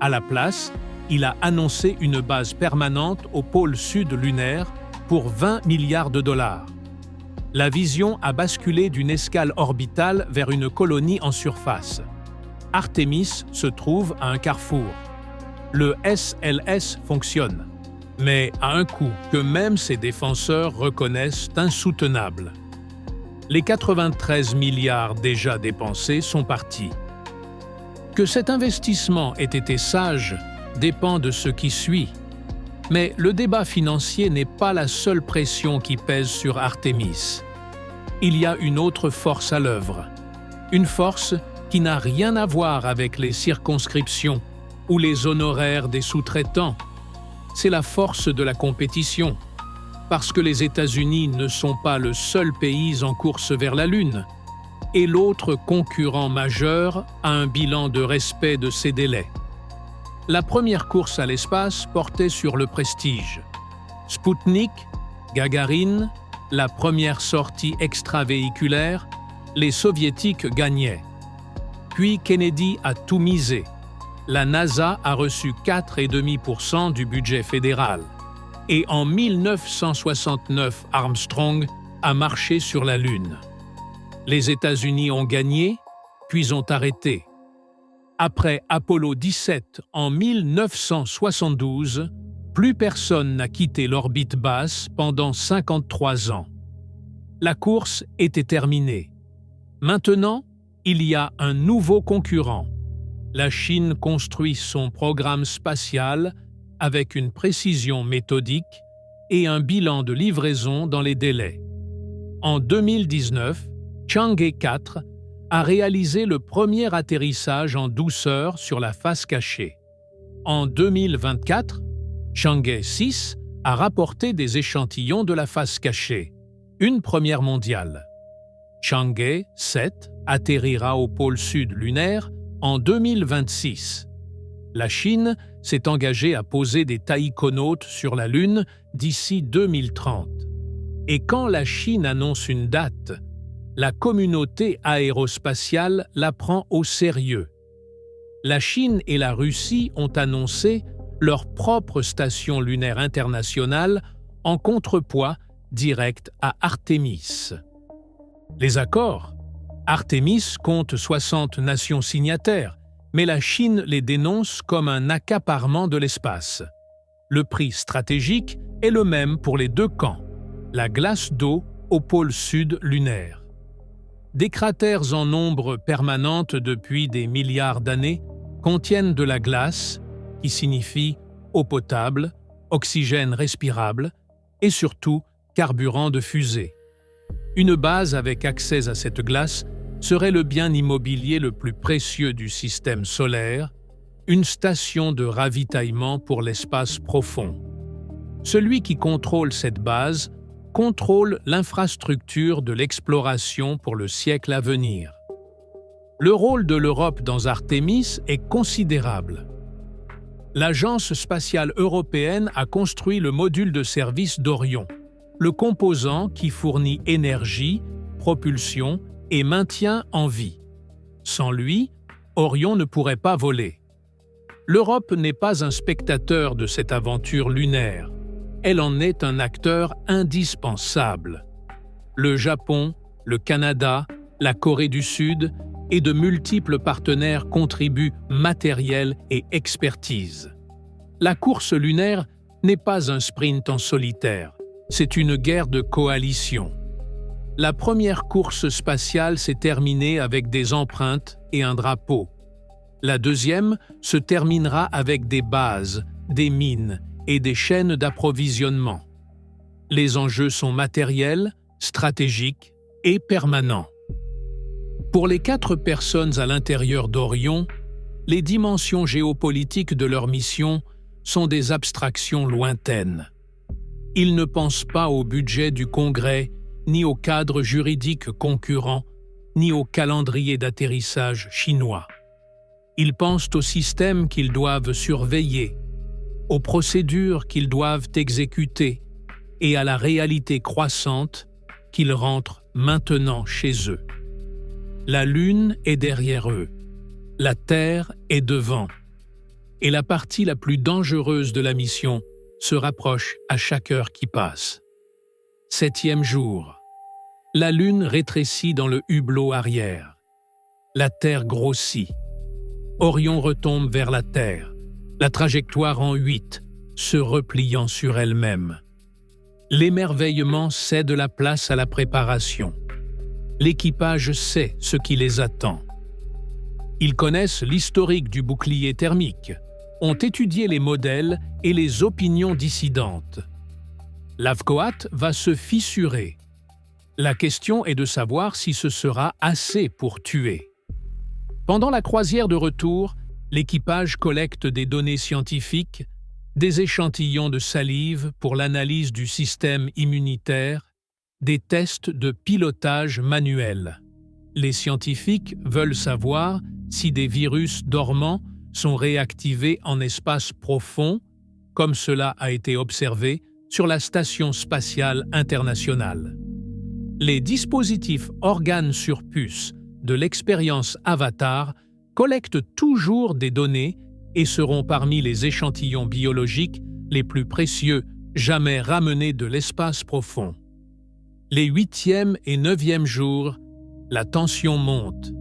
[SPEAKER 1] À la place, il a annoncé une base permanente au pôle sud lunaire pour 20 milliards de dollars. La vision a basculé d'une escale orbitale vers une colonie en surface. Artemis se trouve à un carrefour. Le SLS fonctionne, mais à un coût que même ses défenseurs reconnaissent insoutenable. Les 93 milliards déjà dépensés sont partis. Que cet investissement ait été sage dépend de ce qui suit. Mais le débat financier n'est pas la seule pression qui pèse sur Artemis. Il y a une autre force à l'œuvre. Une force qui n'a rien à voir avec les circonscriptions ou les honoraires des sous-traitants. C'est la force de la compétition. Parce que les États-Unis ne sont pas le seul pays en course vers la Lune, et l'autre concurrent majeur a un bilan de respect de ses délais. La première course à l'espace portait sur le prestige. Spoutnik, Gagarine, la première sortie extravéhiculaire, les Soviétiques gagnaient. Puis Kennedy a tout misé. La NASA a reçu 4,5% du budget fédéral. Et en 1969, Armstrong a marché sur la Lune. Les États-Unis ont gagné, puis ont arrêté. Après Apollo 17 en 1972, plus personne n'a quitté l'orbite basse pendant 53 ans. La course était terminée. Maintenant, il y a un nouveau concurrent. La Chine construit son programme spatial avec une précision méthodique et un bilan de livraison dans les délais. En 2019, Chang'e 4 a réalisé le premier atterrissage en douceur sur la face cachée. En 2024, Chang'e 6 a rapporté des échantillons de la face cachée, une première mondiale. Chang'e 7 atterrira au pôle sud lunaire en 2026. La Chine s'est engagée à poser des taïkonautes sur la Lune d'ici 2030. Et quand la Chine annonce une date, la communauté aérospatiale la prend au sérieux. La Chine et la Russie ont annoncé leur propre station lunaire internationale en contrepoids direct à Artemis. Les accords? Artemis compte 60 nations signataires, mais la Chine les dénonce comme un accaparement de l'espace. Le prix stratégique est le même pour les deux camps, la glace d'eau au pôle sud lunaire. Des cratères en nombre permanente depuis des milliards d'années contiennent de la glace, qui signifie eau potable, oxygène respirable et surtout carburant de fusée. Une base avec accès à cette glace serait le bien immobilier le plus précieux du système solaire, une station de ravitaillement pour l'espace profond. Celui qui contrôle cette base contrôle l'infrastructure de l'exploration pour le siècle à venir. Le rôle de l'Europe dans Artemis est considérable. L'Agence spatiale européenne a construit le module de service d'Orion, le composant qui fournit énergie, propulsion et maintien en vie. Sans lui, Orion ne pourrait pas voler. L'Europe n'est pas un spectateur de cette aventure lunaire. Elle en est un acteur indispensable. Le Japon, le Canada, la Corée du Sud et de multiples partenaires contribuent matériel et expertise. La course lunaire n'est pas un sprint en solitaire, c'est une guerre de coalition. La première course spatiale s'est terminée avec des empreintes et un drapeau. La deuxième se terminera avec des bases, des mines et des chaînes d'approvisionnement. Les enjeux sont matériels, stratégiques et permanents. Pour les 4 personnes à l'intérieur d'Orion, les dimensions géopolitiques de leur mission sont des abstractions lointaines. Ils ne pensent pas au budget du Congrès, ni au cadre juridique concurrent, ni au calendrier d'atterrissage chinois. Ils pensent au système qu'ils doivent surveiller, aux procédures qu'ils doivent exécuter et à la réalité croissante qu'ils rentrent maintenant chez eux. La Lune est derrière eux, la Terre est devant, et la partie la plus dangereuse de la mission se rapproche à chaque heure qui passe. 7e jour. La Lune rétrécit dans le hublot arrière. La Terre grossit. Orion retombe vers la Terre, la trajectoire en 8, se repliant sur elle-même. L'émerveillement cède la place à la préparation. L'équipage sait ce qui les attend. Ils connaissent l'historique du bouclier thermique, ont étudié les modèles et les opinions dissidentes. L'Avcoat va se fissurer. La question est de savoir si ce sera assez pour tuer. Pendant la croisière de retour, l'équipage collecte des données scientifiques, des échantillons de salive pour l'analyse du système immunitaire, des tests de pilotage manuel. Les scientifiques veulent savoir si des virus dormants sont réactivés en espace profond, comme cela a été observé sur la Station spatiale internationale. Les dispositifs organes sur puce de l'expérience Avatar collectent toujours des données et seront parmi les échantillons biologiques les plus précieux jamais ramenés de l'espace profond. Les 8e et 9e jours, la tension monte.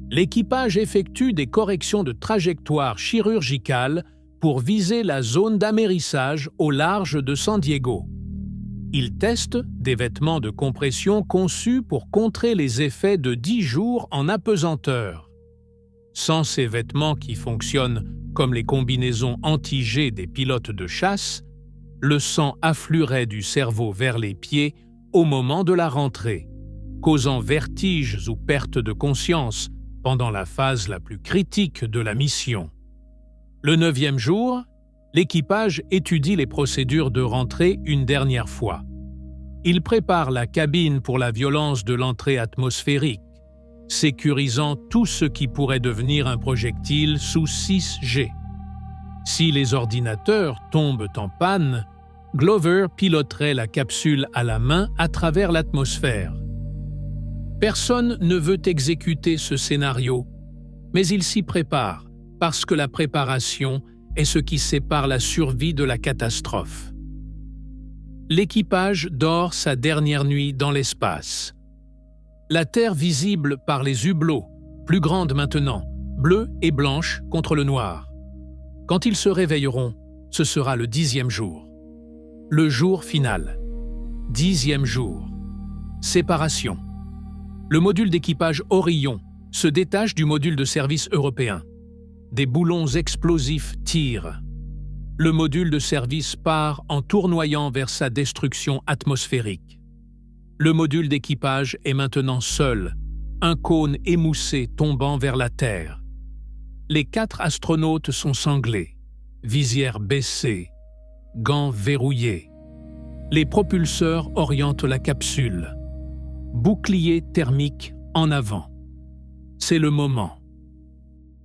[SPEAKER 1] L'équipage effectue des corrections de trajectoire chirurgicale pour viser la zone d'amérissage au large de San Diego. Il teste des vêtements de compression conçus pour contrer les effets de 10 jours en apesanteur. Sans ces vêtements qui fonctionnent comme les combinaisons anti-G des pilotes de chasse, le sang affluerait du cerveau vers les pieds au moment de la rentrée, causant vertiges ou perte de conscience pendant la phase la plus critique de la mission. Le 9e jour, l'équipage étudie les procédures de rentrée une dernière fois. Il prépare la cabine pour la violence de l'entrée atmosphérique, sécurisant tout ce qui pourrait devenir un projectile sous 6G. Si les ordinateurs tombent en panne, Glover piloterait la capsule à la main à travers l'atmosphère. Personne ne veut exécuter ce scénario, mais il s'y prépare parce que la préparation est ce qui sépare la survie de la catastrophe. L'équipage dort sa dernière nuit dans l'espace. La Terre visible par les hublots, plus grande maintenant, bleue et blanche contre le noir. Quand ils se réveilleront, ce sera le 10e jour. Le jour final. 10e jour. Séparation. Le module d'équipage Orion se détache du module de service européen. Des boulons explosifs tirent. Le module de service part en tournoyant vers sa destruction atmosphérique. Le module d'équipage est maintenant seul, un cône émoussé tombant vers la Terre. Les 4 astronautes sont sanglés, visière baissée, gants verrouillés. Les propulseurs orientent la capsule. Bouclier thermique en avant. C'est le moment.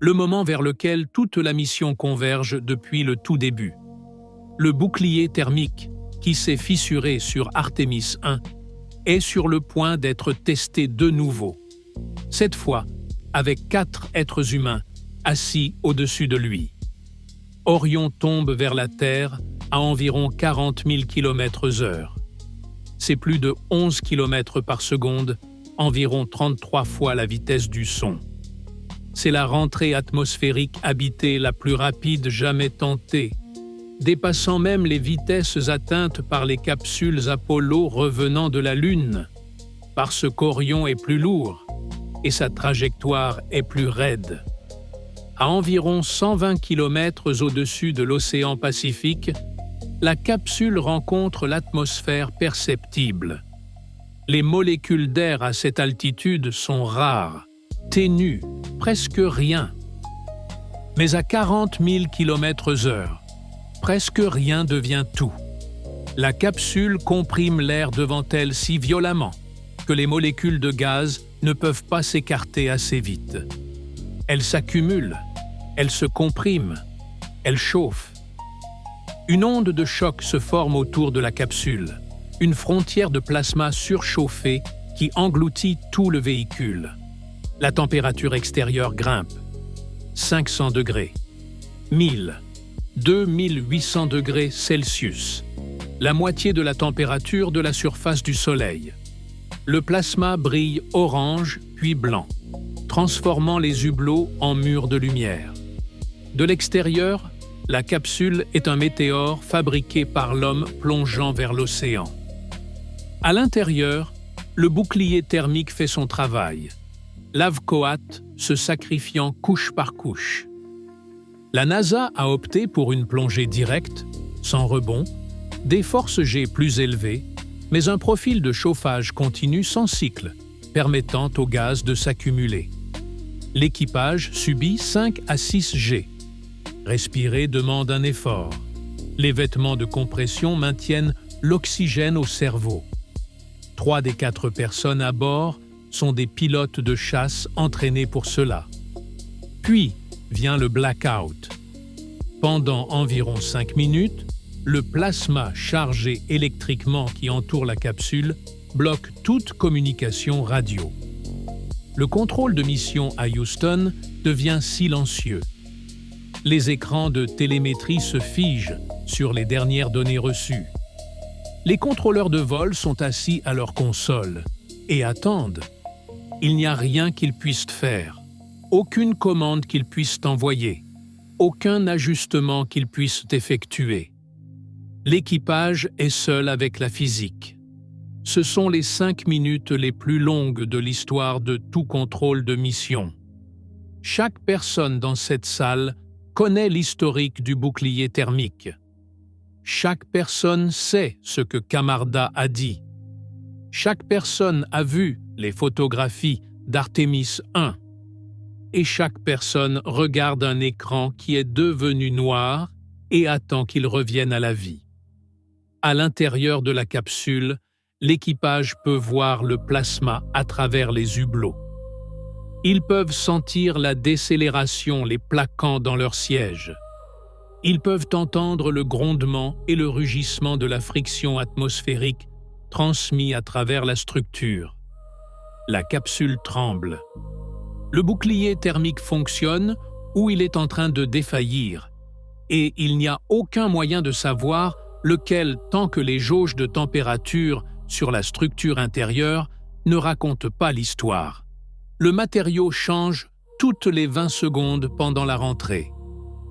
[SPEAKER 1] Le moment vers lequel toute la mission converge depuis le tout début. Le bouclier thermique, qui s'est fissuré sur Artemis 1, est sur le point d'être testé de nouveau. Cette fois, avec 4 êtres humains assis au-dessus de lui. Orion tombe vers la Terre à environ 40 000 km/h. C'est plus de 11 km par seconde, environ 33 fois la vitesse du son. C'est la rentrée atmosphérique habitée la plus rapide jamais tentée, dépassant même les vitesses atteintes par les capsules Apollo revenant de la Lune, parce qu'Orion est plus lourd et sa trajectoire est plus raide. À environ 120 km au-dessus de l'océan Pacifique, la capsule rencontre l'atmosphère perceptible. Les molécules d'air à cette altitude sont rares, ténues, presque rien. Mais à 40 000 km/h, presque rien devient tout. La capsule comprime l'air devant elle si violemment que les molécules de gaz ne peuvent pas s'écarter assez vite. Elles s'accumulent, elles se compriment, elles chauffent. Une onde de choc se forme autour de la capsule, une frontière de plasma surchauffé qui engloutit tout le véhicule. La température extérieure grimpe. 500 degrés, 1000, 2800 degrés Celsius, la moitié de la température de la surface du Soleil. Le plasma brille orange puis blanc, transformant les hublots en murs de lumière. De l'extérieur, la capsule est un météore fabriqué par l'homme plongeant vers l'océan. À l'intérieur, le bouclier thermique fait son travail, l'avcoate se sacrifiant couche par couche. La NASA a opté pour une plongée directe, sans rebond, des forces G plus élevées, mais un profil de chauffage continu sans cycle, permettant au gaz de s'accumuler. L'équipage subit 5 à 6 G. Respirer demande un effort. Les vêtements de compression maintiennent l'oxygène au cerveau. 3 des 4 personnes à bord sont des pilotes de chasse entraînés pour cela. Puis vient le blackout. Pendant environ 5 minutes, le plasma chargé électriquement qui entoure la capsule bloque toute communication radio. Le contrôle de mission à Houston devient silencieux. Les écrans de télémétrie se figent sur les dernières données reçues. Les contrôleurs de vol sont assis à leur console et attendent. Il n'y a rien qu'ils puissent faire, aucune commande qu'ils puissent envoyer, aucun ajustement qu'ils puissent effectuer. L'équipage est seul avec la physique. Ce sont les 5 minutes les plus longues de l'histoire de tout contrôle de mission. Chaque personne dans cette salle connaît l'historique du bouclier thermique. Chaque personne sait ce que Camarda a dit. Chaque personne a vu les photographies d'Artemis 1. Et chaque personne regarde un écran qui est devenu noir et attend qu'il revienne à la vie. À l'intérieur de la capsule, l'équipage peut voir le plasma à travers les hublots. Ils peuvent sentir la décélération les plaquant dans leur siège. Ils peuvent entendre le grondement et le rugissement de la friction atmosphérique transmis à travers la structure. La capsule tremble. Le bouclier thermique fonctionne ou il est en train de défaillir, et il n'y a aucun moyen de savoir lequel tant que les jauges de température sur la structure intérieure ne racontent pas l'histoire. Le matériau change toutes les 20 secondes pendant la rentrée.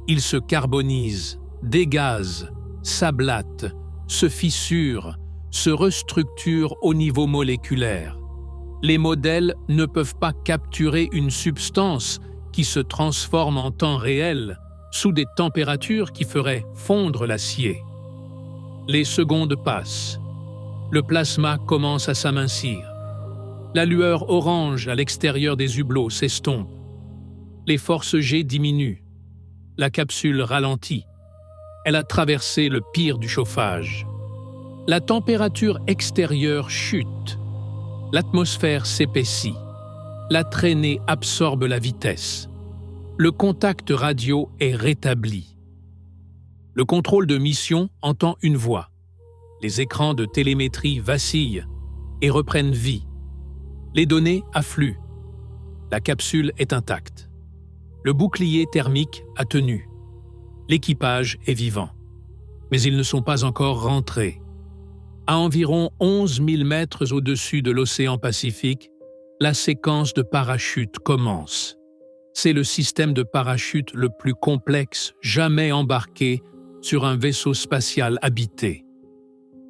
[SPEAKER 1] Il se carbonise, dégaze, s'ablate, se fissure, se restructure au niveau moléculaire. Les modèles ne peuvent pas capturer une substance qui se transforme en temps réel sous des températures qui feraient fondre l'acier. Les secondes passent. Le plasma commence à s'amincir. La lueur orange à l'extérieur des hublots s'estompe. Les forces G diminuent. La capsule ralentit. Elle a traversé le pire du chauffage. La température extérieure chute. L'atmosphère s'épaissit. La traînée absorbe la vitesse. Le contact radio est rétabli. Le contrôle de mission entend une voix. Les écrans de télémétrie vacillent et reprennent vie. Les données affluent. La capsule est intacte. Le bouclier thermique a tenu. L'équipage est vivant. Mais ils ne sont pas encore rentrés. À environ 11 000 mètres au-dessus de l'océan Pacifique, la séquence de parachute commence. C'est le système de parachute le plus complexe jamais embarqué sur un vaisseau spatial habité.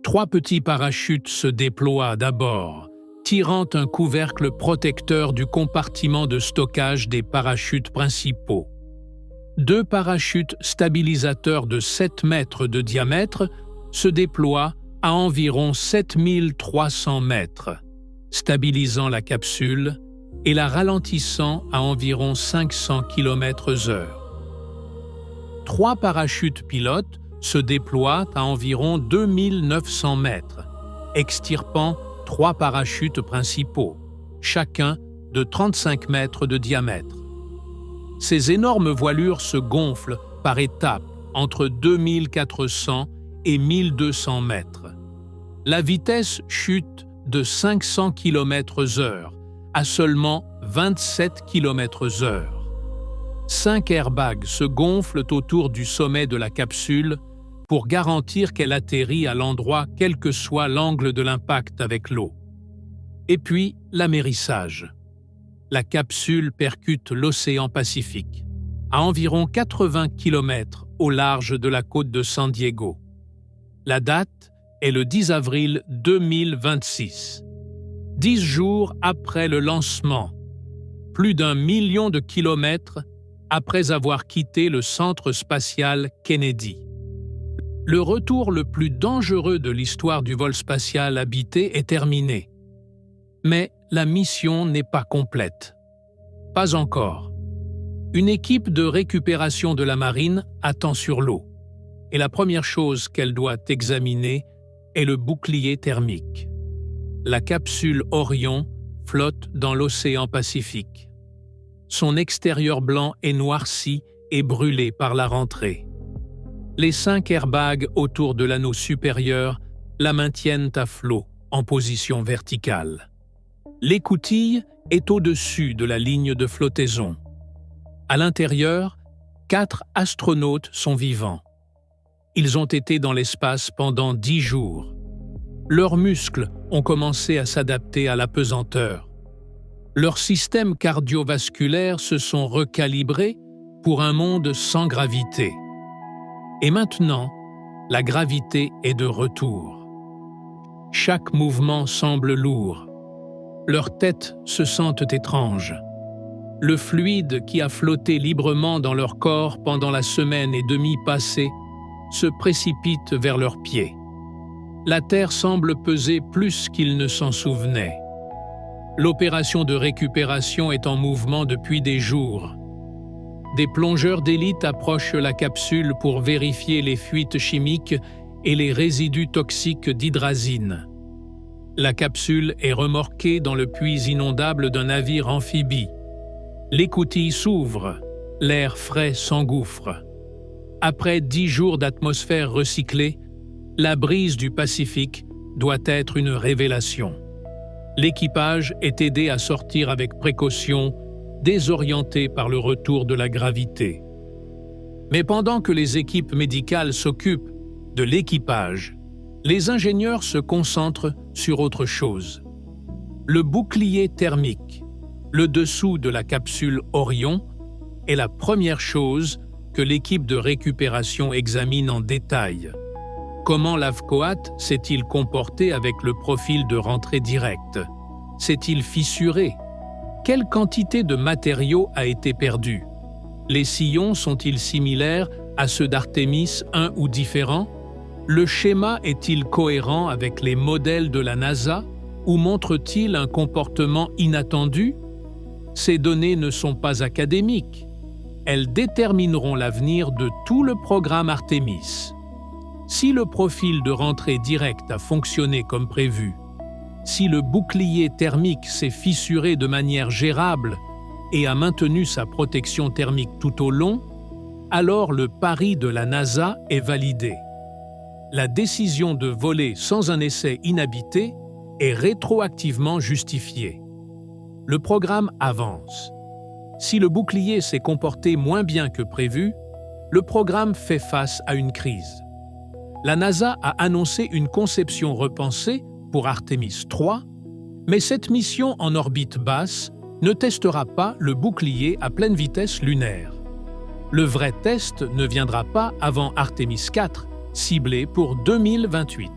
[SPEAKER 1] 3 petits parachutes se déploient d'abord, tirant un couvercle protecteur du compartiment de stockage des parachutes principaux. 2 parachutes stabilisateurs de 7 mètres de diamètre se déploient à environ 7300 mètres, stabilisant la capsule et la ralentissant à environ 500 km/h. 3 parachutes pilotes se déploient à environ 2900 mètres, extirpant 3 parachutes principaux, chacun de 35 mètres de diamètre. Ces énormes voilures se gonflent par étapes entre 2400 et 1200 mètres. La vitesse chute de 500 km/h à seulement 27 km/h. 5 airbags se gonflent autour du sommet de la capsule pour garantir qu'elle atterrit à l'endroit quel que soit l'angle de l'impact avec l'eau. Et puis, l'amérissage. La capsule percute l'océan Pacifique, à environ 80 km au large de la côte de San Diego. La date est le 10 avril 2026. 10 jours après le lancement, plus d'1 million de kilomètres après avoir quitté le centre spatial Kennedy. Le retour le plus dangereux de l'histoire du vol spatial habité est terminé. Mais la mission n'est pas complète. Pas encore. Une équipe de récupération de la marine attend sur l'eau. Et la première chose qu'elle doit examiner est le bouclier thermique. La capsule Orion flotte dans l'océan Pacifique. Son extérieur blanc est noirci et brûlé par la rentrée. Les 5 airbags autour de l'anneau supérieur la maintiennent à flot, en position verticale. L'écoutille est au-dessus de la ligne de flottaison. À l'intérieur, 4 astronautes sont vivants. Ils ont été dans l'espace pendant 10 jours. Leurs muscles ont commencé à s'adapter à la pesanteur. Leurs systèmes cardiovasculaires se sont recalibrés pour un monde sans gravité. Et maintenant, la gravité est de retour. Chaque mouvement semble lourd. Leurs têtes se sentent étranges. Le fluide qui a flotté librement dans leur corps pendant la semaine et demie passée se précipite vers leurs pieds. La Terre semble peser plus qu'ils ne s'en souvenaient. L'opération de récupération est en mouvement depuis des jours. Des plongeurs d'élite approchent la capsule pour vérifier les fuites chimiques et les résidus toxiques d'hydrazine. La capsule est remorquée dans le puits inondable d'un navire amphibie. L'écoutille s'ouvre, l'air frais s'engouffre. Après 10 jours d'atmosphère recyclée, la brise du Pacifique doit être une révélation. L'équipage est aidé à sortir avec précaution, désorienté par le retour de la gravité. Mais pendant que les équipes médicales s'occupent de l'équipage, les ingénieurs se concentrent sur autre chose. Le bouclier thermique, le dessous de la capsule Orion, est la première chose que l'équipe de récupération examine en détail. Comment l'AVCOAT s'est-il comporté avec le profil de rentrée directe? S'est-il fissuré? Quelle quantité de matériaux a été perdue? Les sillons sont-ils similaires à ceux d'Artemis 1 ou différents? Le schéma est-il cohérent avec les modèles de la NASA ou montre-t-il un comportement inattendu? Ces données ne sont pas académiques. Elles détermineront l'avenir de tout le programme Artemis. Si le profil de rentrée directe a fonctionné comme prévu, si le bouclier thermique s'est fissuré de manière gérable et a maintenu sa protection thermique tout au long, alors le pari de la NASA est validé. La décision de voler sans un essai inhabité est rétroactivement justifiée. Le programme avance. Si le bouclier s'est comporté moins bien que prévu, le programme fait face à une crise. La NASA a annoncé une conception repensée pour Artemis 3, mais cette mission en orbite basse ne testera pas le bouclier à pleine vitesse lunaire. Le vrai test ne viendra pas avant Artemis 4, ciblé pour 2028.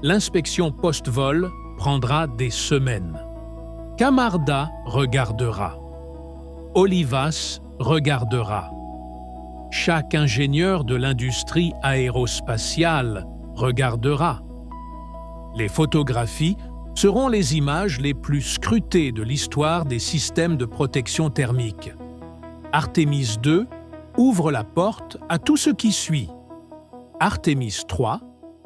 [SPEAKER 1] L'inspection post-vol prendra des semaines. Camarda regardera. Olivas regardera. Chaque ingénieur de l'industrie aérospatiale regardera. Les photographies seront les images les plus scrutées de l'histoire des systèmes de protection thermique. Artemis 2 ouvre la porte à tout ce qui suit. Artemis 3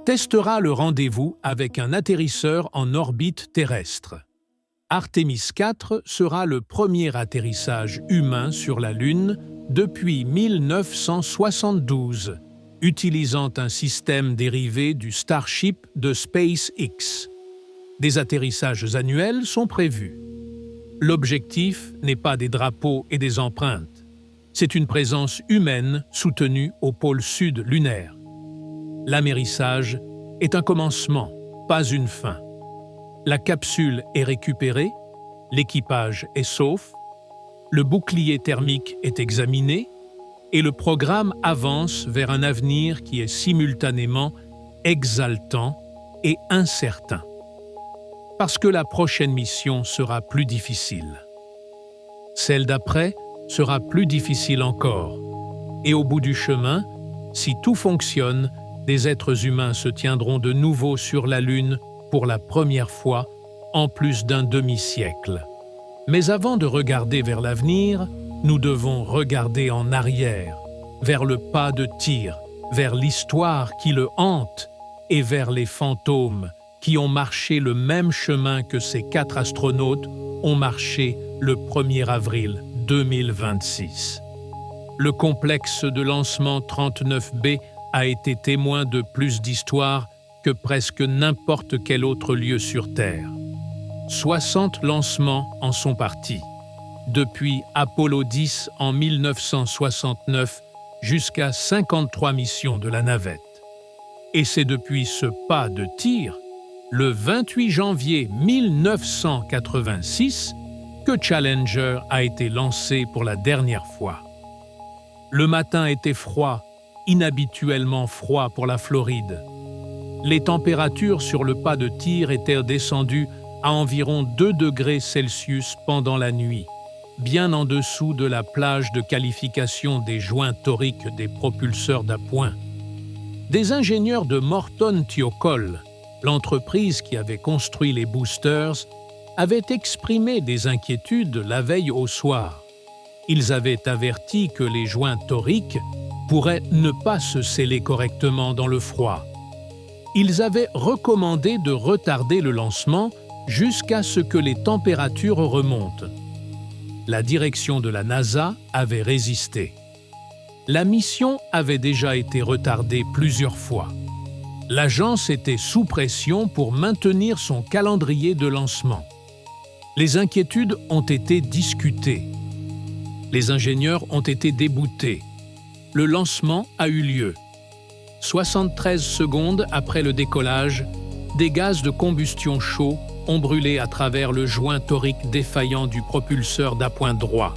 [SPEAKER 1] testera le rendez-vous avec un atterrisseur en orbite terrestre. Artemis 4 sera le premier atterrissage humain sur la Lune depuis 1972, utilisant un système dérivé du Starship de SpaceX. Des atterrissages annuels sont prévus. L'objectif n'est pas des drapeaux et des empreintes. C'est une présence humaine soutenue au pôle sud lunaire. L'amérissage est un commencement, pas une fin. La capsule est récupérée, l'équipage est sauf, le bouclier thermique est examiné et le programme avance vers un avenir qui est simultanément exaltant et incertain. Parce que la prochaine mission sera plus difficile. Celle d'après sera plus difficile encore. Et au bout du chemin, si tout fonctionne, des êtres humains se tiendront de nouveau sur la Lune pour la première fois en plus d'un demi-siècle. Mais avant de regarder vers l'avenir, nous devons regarder en arrière, vers le pas de tir, vers l'histoire qui le hante et vers les fantômes qui ont marché le même chemin que ces 4 astronautes ont marché le 1er avril 2026. Le complexe de lancement 39B a été témoin de plus d'histoires que presque n'importe quel autre lieu sur Terre. 60 lancements en sont partis, depuis Apollo 10 en 1969 jusqu'à 53 missions de la navette. Et c'est depuis ce pas de tir, le 28 janvier 1986, que Challenger a été lancé pour la dernière fois. Le matin était froid, inhabituellement froid pour la Floride. Les températures sur le pas de tir étaient descendues à environ 2 degrés Celsius pendant la nuit, bien en dessous de la plage de qualification des joints toriques des propulseurs d'appoint. Des ingénieurs de Morton Thiokol, l'entreprise qui avait construit les boosters, avaient exprimé des inquiétudes la veille au soir. Ils avaient averti que les joints toriques pourraient ne pas se sceller correctement dans le froid. Ils avaient recommandé de retarder le lancement jusqu'à ce que les températures remontent. La direction de la NASA avait résisté. La mission avait déjà été retardée plusieurs fois. L'agence était sous pression pour maintenir son calendrier de lancement. Les inquiétudes ont été discutées. Les ingénieurs ont été déboutés. Le lancement a eu lieu. 73 secondes après le décollage, des gaz de combustion chauds ont brûlé à travers le joint torique défaillant du propulseur d'appoint droit.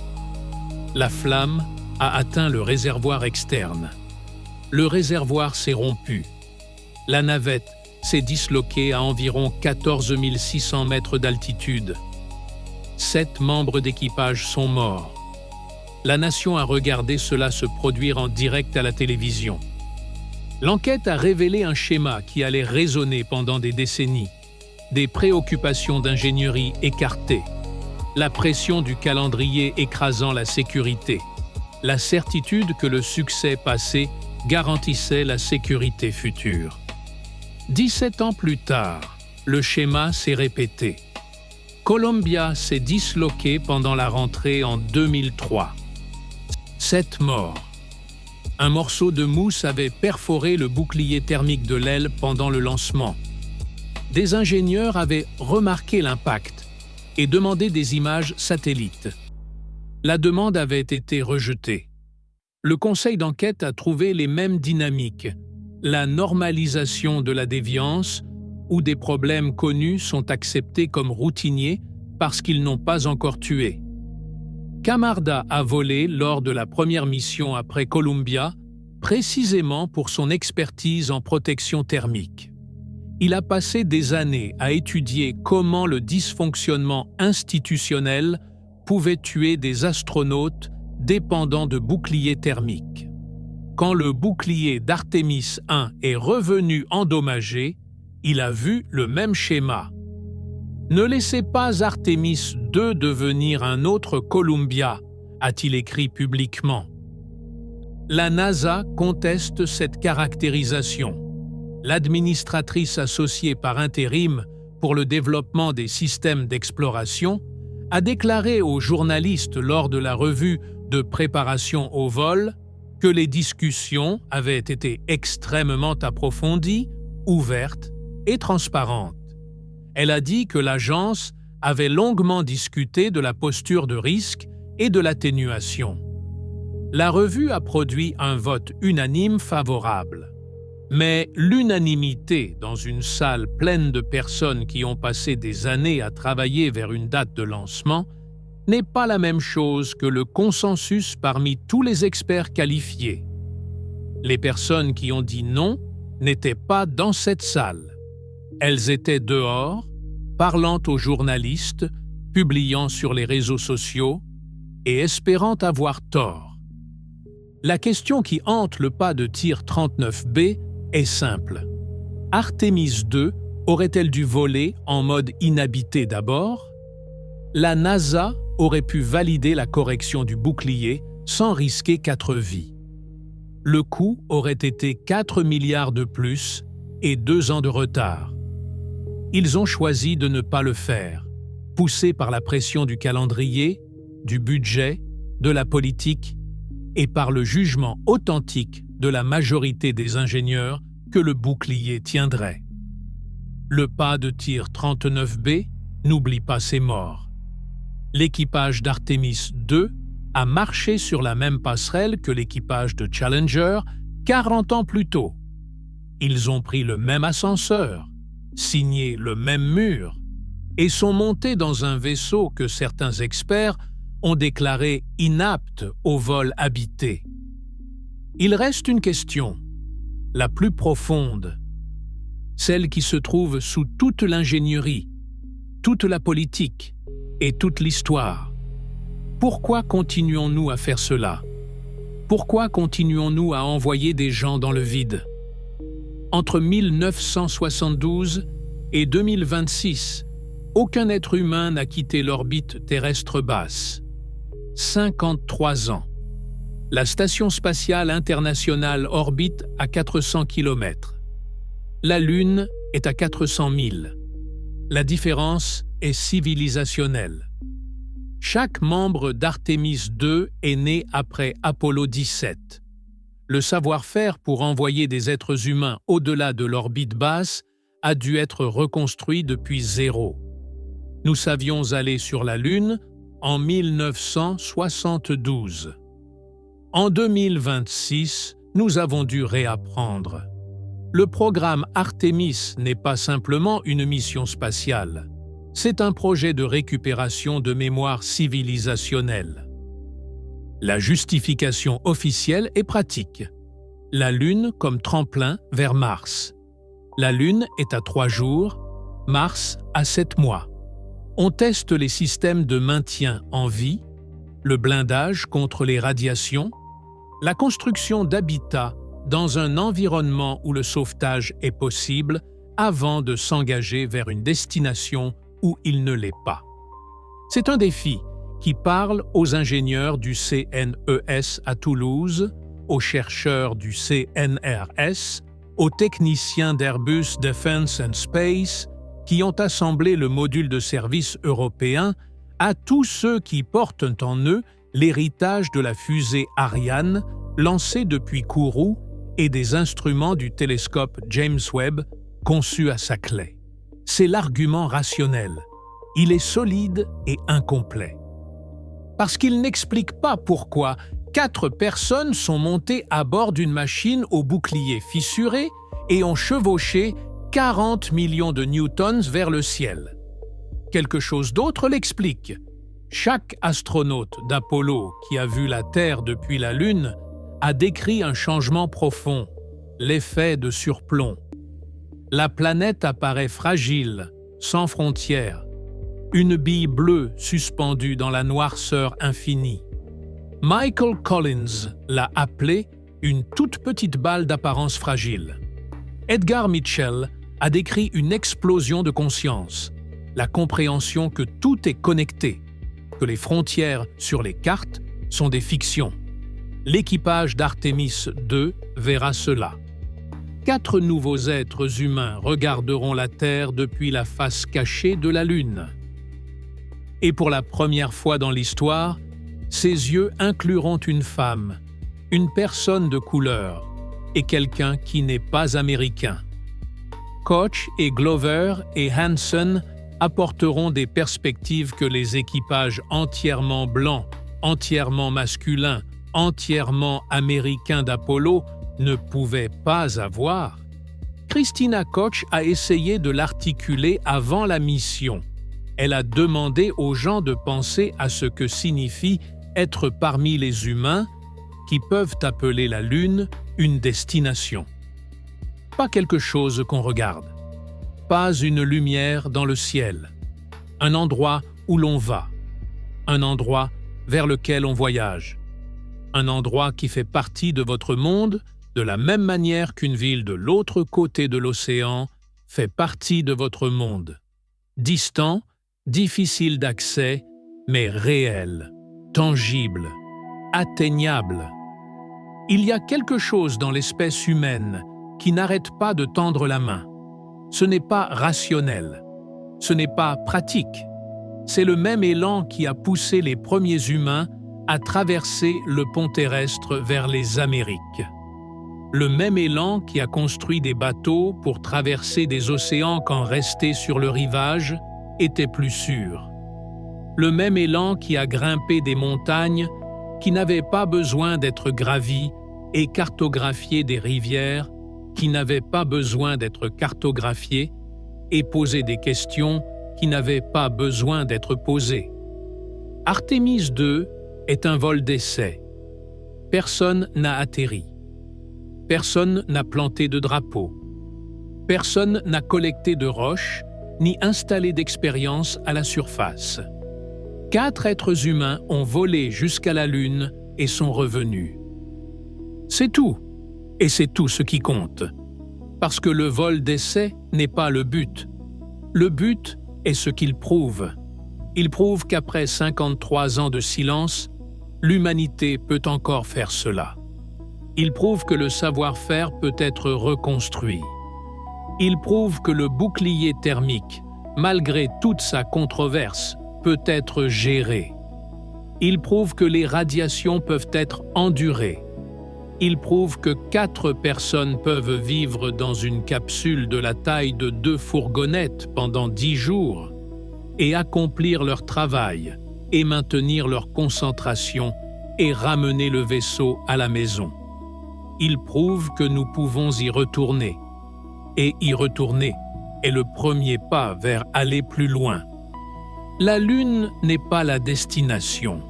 [SPEAKER 1] La flamme a atteint le réservoir externe. Le réservoir s'est rompu. La navette s'est disloquée à environ 14 600 mètres d'altitude. 7 membres d'équipage sont morts. La nation a regardé cela se produire en direct à la télévision. L'enquête a révélé un schéma qui allait résonner pendant des décennies, des préoccupations d'ingénierie écartées. la pression du calendrier écrasant la sécurité, la certitude que le succès passé garantissait la sécurité future. 17 ans plus tard, le schéma s'est répété. Columbia s'est disloqué pendant la rentrée en 2003. 7 morts. Un morceau de mousse avait perforé le bouclier thermique de l'aile pendant le lancement. Des ingénieurs avaient remarqué l'impact et demandé des images satellites. La demande avait été rejetée. Le conseil d'enquête a trouvé les mêmes dynamiques, la normalisation de la déviance, où des problèmes connus sont acceptés comme routiniers parce qu'ils n'ont pas encore tué. Camarda a volé lors de la première mission après Columbia, précisément pour son expertise en protection thermique. Il a passé des années à étudier comment le dysfonctionnement institutionnel pouvait tuer des astronautes dépendant de boucliers thermiques. Quand le bouclier d'Artemis 1 est revenu endommagé, il a vu le même schéma. Ne laissez pas Artemis 2 devenir un autre Columbia, a-t-il écrit publiquement. La NASA conteste cette caractérisation. L'administratrice associée par intérim pour le développement des systèmes d'exploration a déclaré aux journalistes lors de la revue de préparation au vol que les discussions avaient été extrêmement approfondies, ouvertes et transparentes. Elle a dit que l'agence avait longuement discuté de la posture de risque et de l'atténuation. La revue a produit un vote unanime favorable. Mais l'unanimité dans une salle pleine de personnes qui ont passé des années à travailler vers une date de lancement n'est pas la même chose que le consensus parmi tous les experts qualifiés. Les personnes qui ont dit non n'étaient pas dans cette salle. Elles étaient dehors, parlant aux journalistes, publiant sur les réseaux sociaux et espérant avoir tort. La question qui hante le pas de tir 39B est simple. Artemis 2 aurait-elle dû voler en mode inhabité d'abord? La NASA aurait pu valider la correction du bouclier sans risquer 4 vies. Le coût aurait été 4 milliards de plus et 2 ans de retard. Ils ont choisi de ne pas le faire, poussés par la pression du calendrier, du budget, de la politique et par le jugement authentique de la majorité des ingénieurs que le bouclier tiendrait. Le pas de tir 39B n'oublie pas ses morts. L'équipage d'Artemis 2 a marché sur la même passerelle que l'équipage de Challenger 40 ans plus tôt. Ils ont pris le même ascenseur, signé le même mur et sont montés dans un vaisseau que certains experts ont déclaré inapte au vol habité. Il reste une question, la plus profonde, celle qui se trouve sous toute l'ingénierie, toute la politique et toute l'histoire. Pourquoi continuons-nous à faire cela? Pourquoi continuons-nous à envoyer des gens dans le vide? Entre 1972 et 2026, aucun être humain n'a quitté l'orbite terrestre basse. 53 ans. La Station spatiale internationale orbite à 400 km. La Lune est à 400 000. La différence est civilisationnelle. Chaque membre d'Artemis 2 est né après Apollo 17. Le savoir-faire pour envoyer des êtres humains au-delà de l'orbite basse a dû être reconstruit depuis zéro. Nous savions aller sur la Lune en 1972. En 2026, nous avons dû réapprendre. Le programme Artemis n'est pas simplement une mission spatiale. C'est un projet de récupération de mémoire civilisationnelle. La justification officielle est pratique. La Lune comme tremplin vers Mars. La Lune est à 3 jours, Mars à 7 mois. On teste les systèmes de maintien en vie, le blindage contre les radiations, la construction d'habitats dans un environnement où le sauvetage est possible avant de s'engager vers une destination où il ne l'est pas. C'est un défi qui parle aux ingénieurs du CNES à Toulouse, aux chercheurs du CNRS, aux techniciens d'Airbus Defence and Space qui ont assemblé le module de service européen, à tous ceux qui portent en eux l'héritage de la fusée Ariane lancée depuis Kourou et des instruments du télescope James Webb conçu à Saclay. C'est l'argument rationnel. Il est solide et incomplet. Parce qu'il n'explique pas pourquoi 4 personnes sont montées à bord d'une machine au bouclier fissuré et ont chevauché 40 millions de newtons vers le ciel. Quelque chose d'autre l'explique. Chaque astronaute d'Apollo qui a vu la Terre depuis la Lune a décrit un changement profond, l'effet de surplomb. La planète apparaît fragile, sans frontières, une bille bleue suspendue dans la noirceur infinie. Michael Collins l'a appelée une toute petite balle d'apparence fragile. Edgar Mitchell a décrit une explosion de conscience, la compréhension que tout est connecté, que les frontières sur les cartes sont des fictions. L'équipage d'Artemis II verra cela. 4 nouveaux êtres humains regarderont la Terre depuis la face cachée de la Lune. Et pour la première fois dans l'histoire, ces yeux incluront une femme, une personne de couleur et quelqu'un qui n'est pas américain. Koch et Glover et Hansen apporteront des perspectives que les équipages entièrement blancs, entièrement masculins, entièrement américains d'Apollo ne pouvaient pas avoir. Christina Koch a essayé de l'articuler avant la mission. Elle a demandé aux gens de penser à ce que signifie être parmi les humains qui peuvent appeler la Lune une destination. Pas quelque chose qu'on regarde, pas une lumière dans le ciel, un endroit où l'on va, un endroit vers lequel on voyage, un endroit qui fait partie de votre monde de la même manière qu'une ville de l'autre côté de l'océan fait partie de votre monde. Distant, difficile d'accès, mais réel, tangible, atteignable. Il y a quelque chose dans l'espèce humaine qui n'arrête pas de tendre la main. Ce n'est pas rationnel, ce n'est pas pratique. C'est le même élan qui a poussé les premiers humains à traverser le pont terrestre vers les Amériques. Le même élan qui a construit des bateaux pour traverser des océans quand rester sur le rivage était plus sûr. Le même élan qui a grimpé des montagnes qui n'avaient pas besoin d'être gravies et cartographié des rivières qui n'avaient pas besoin d'être cartographiées et posé des questions qui n'avaient pas besoin d'être posées. Artemis II est un vol d'essai. Personne n'a atterri. Personne n'a planté de drapeau. Personne n'a collecté de roches ni installé d'expérience à la surface. 4 êtres humains ont volé jusqu'à la Lune et sont revenus. C'est tout, et c'est tout ce qui compte. Parce que le vol d'essai n'est pas le but. Le but est ce qu'il prouve. Il prouve qu'après 53 ans de silence, l'humanité peut encore faire cela. Il prouve que le savoir-faire peut être reconstruit. Il prouve que le bouclier thermique, malgré toute sa controverse, peut être géré. Il prouve que les radiations peuvent être endurées. Il prouve que 4 personnes peuvent vivre dans une capsule de la taille de 2 fourgonnettes pendant 10 jours et accomplir leur travail et maintenir leur concentration et ramener le vaisseau à la maison. Il prouve que nous pouvons y retourner. Et y retourner est le premier pas vers aller plus loin. La Lune n'est pas la destination.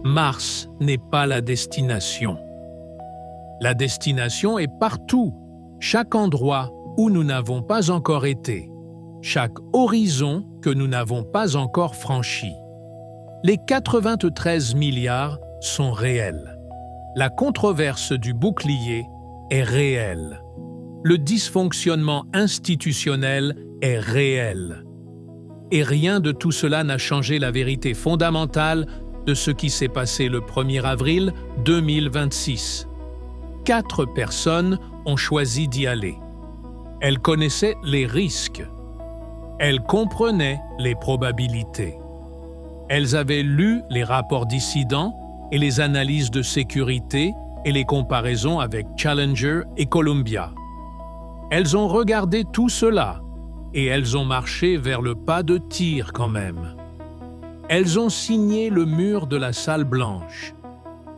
[SPEAKER 1] Mars n'est pas la destination. La destination est partout, chaque endroit où nous n'avons pas encore été, chaque horizon que nous n'avons pas encore franchi. Les 93 milliards sont réels. La controverse du bouclier est réelle. Le dysfonctionnement institutionnel est réel. Et rien de tout cela n'a changé la vérité fondamentale de ce qui s'est passé le 1er avril 2026. 4 personnes ont choisi d'y aller. Elles connaissaient les risques. Elles comprenaient les probabilités. Elles avaient lu les rapports dissidents et les analyses de sécurité et les comparaisons avec Challenger et Columbia. Elles ont regardé tout cela et elles ont marché vers le pas de tir quand même. Elles ont signé le mur de la salle blanche.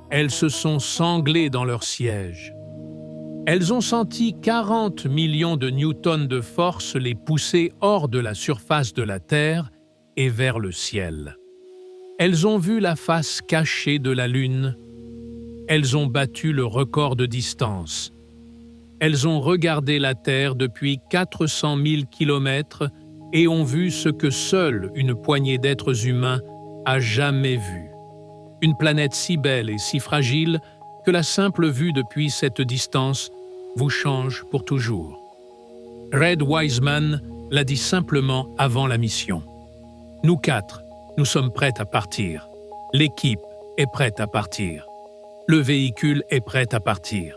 [SPEAKER 1] Elles se sont sanglées dans leur siège. Elles ont senti 40 millions de newtons de force les pousser hors de la surface de la Terre et vers le ciel. Elles ont vu la face cachée de la Lune. Elles ont battu le record de distance. Elles ont regardé la Terre depuis 400 000 kilomètres et ont vu ce que seule une poignée d'êtres humains a jamais vu. Une planète si belle et si fragile que la simple vue depuis cette distance vous change pour toujours. Red Wiseman l'a dit simplement avant la mission. Nous 4, nous sommes prêts à partir. L'équipe est prête à partir. Le véhicule est prêt à partir.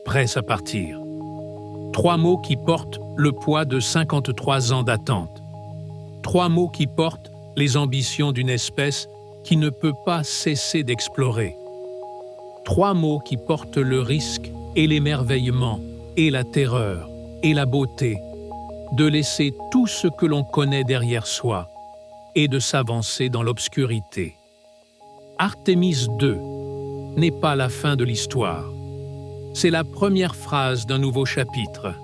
[SPEAKER 1] Prêt à partir. 3 mots qui portent le poids de 53 ans d'attente. 3 mots qui portent les ambitions d'une espèce qui ne peut pas cesser d'explorer. 3 mots qui portent le risque et l'émerveillement et la terreur et la beauté de laisser tout ce que l'on connaît derrière soi et de s'avancer dans l'obscurité. Artemis II n'est pas la fin de l'histoire. C'est la première phrase d'un nouveau chapitre.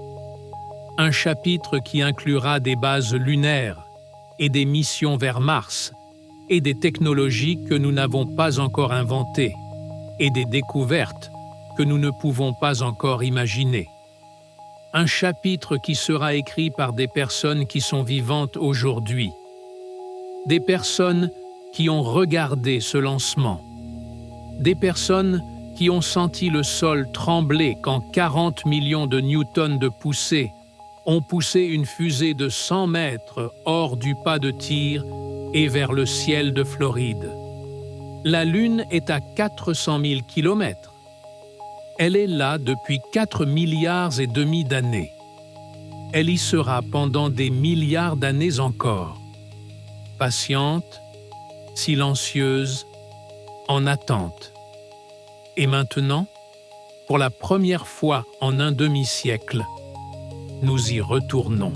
[SPEAKER 1] Un chapitre qui inclura des bases lunaires et des missions vers Mars et des technologies que nous n'avons pas encore inventées et des découvertes que nous ne pouvons pas encore imaginer. Un chapitre qui sera écrit par des personnes qui sont vivantes aujourd'hui. Des personnes qui ont regardé ce lancement. Des personnes qui ont senti le sol trembler quand 40 millions de newtons de poussée ont poussé une fusée de 100 mètres hors du pas de tir et vers le ciel de Floride. La Lune est à 400 000 kilomètres. Elle est là depuis 4 milliards et demi d'années. Elle y sera pendant des milliards d'années encore. Patiente, silencieuse, en attente. Et maintenant, pour la première fois en un demi-siècle, nous y retournons.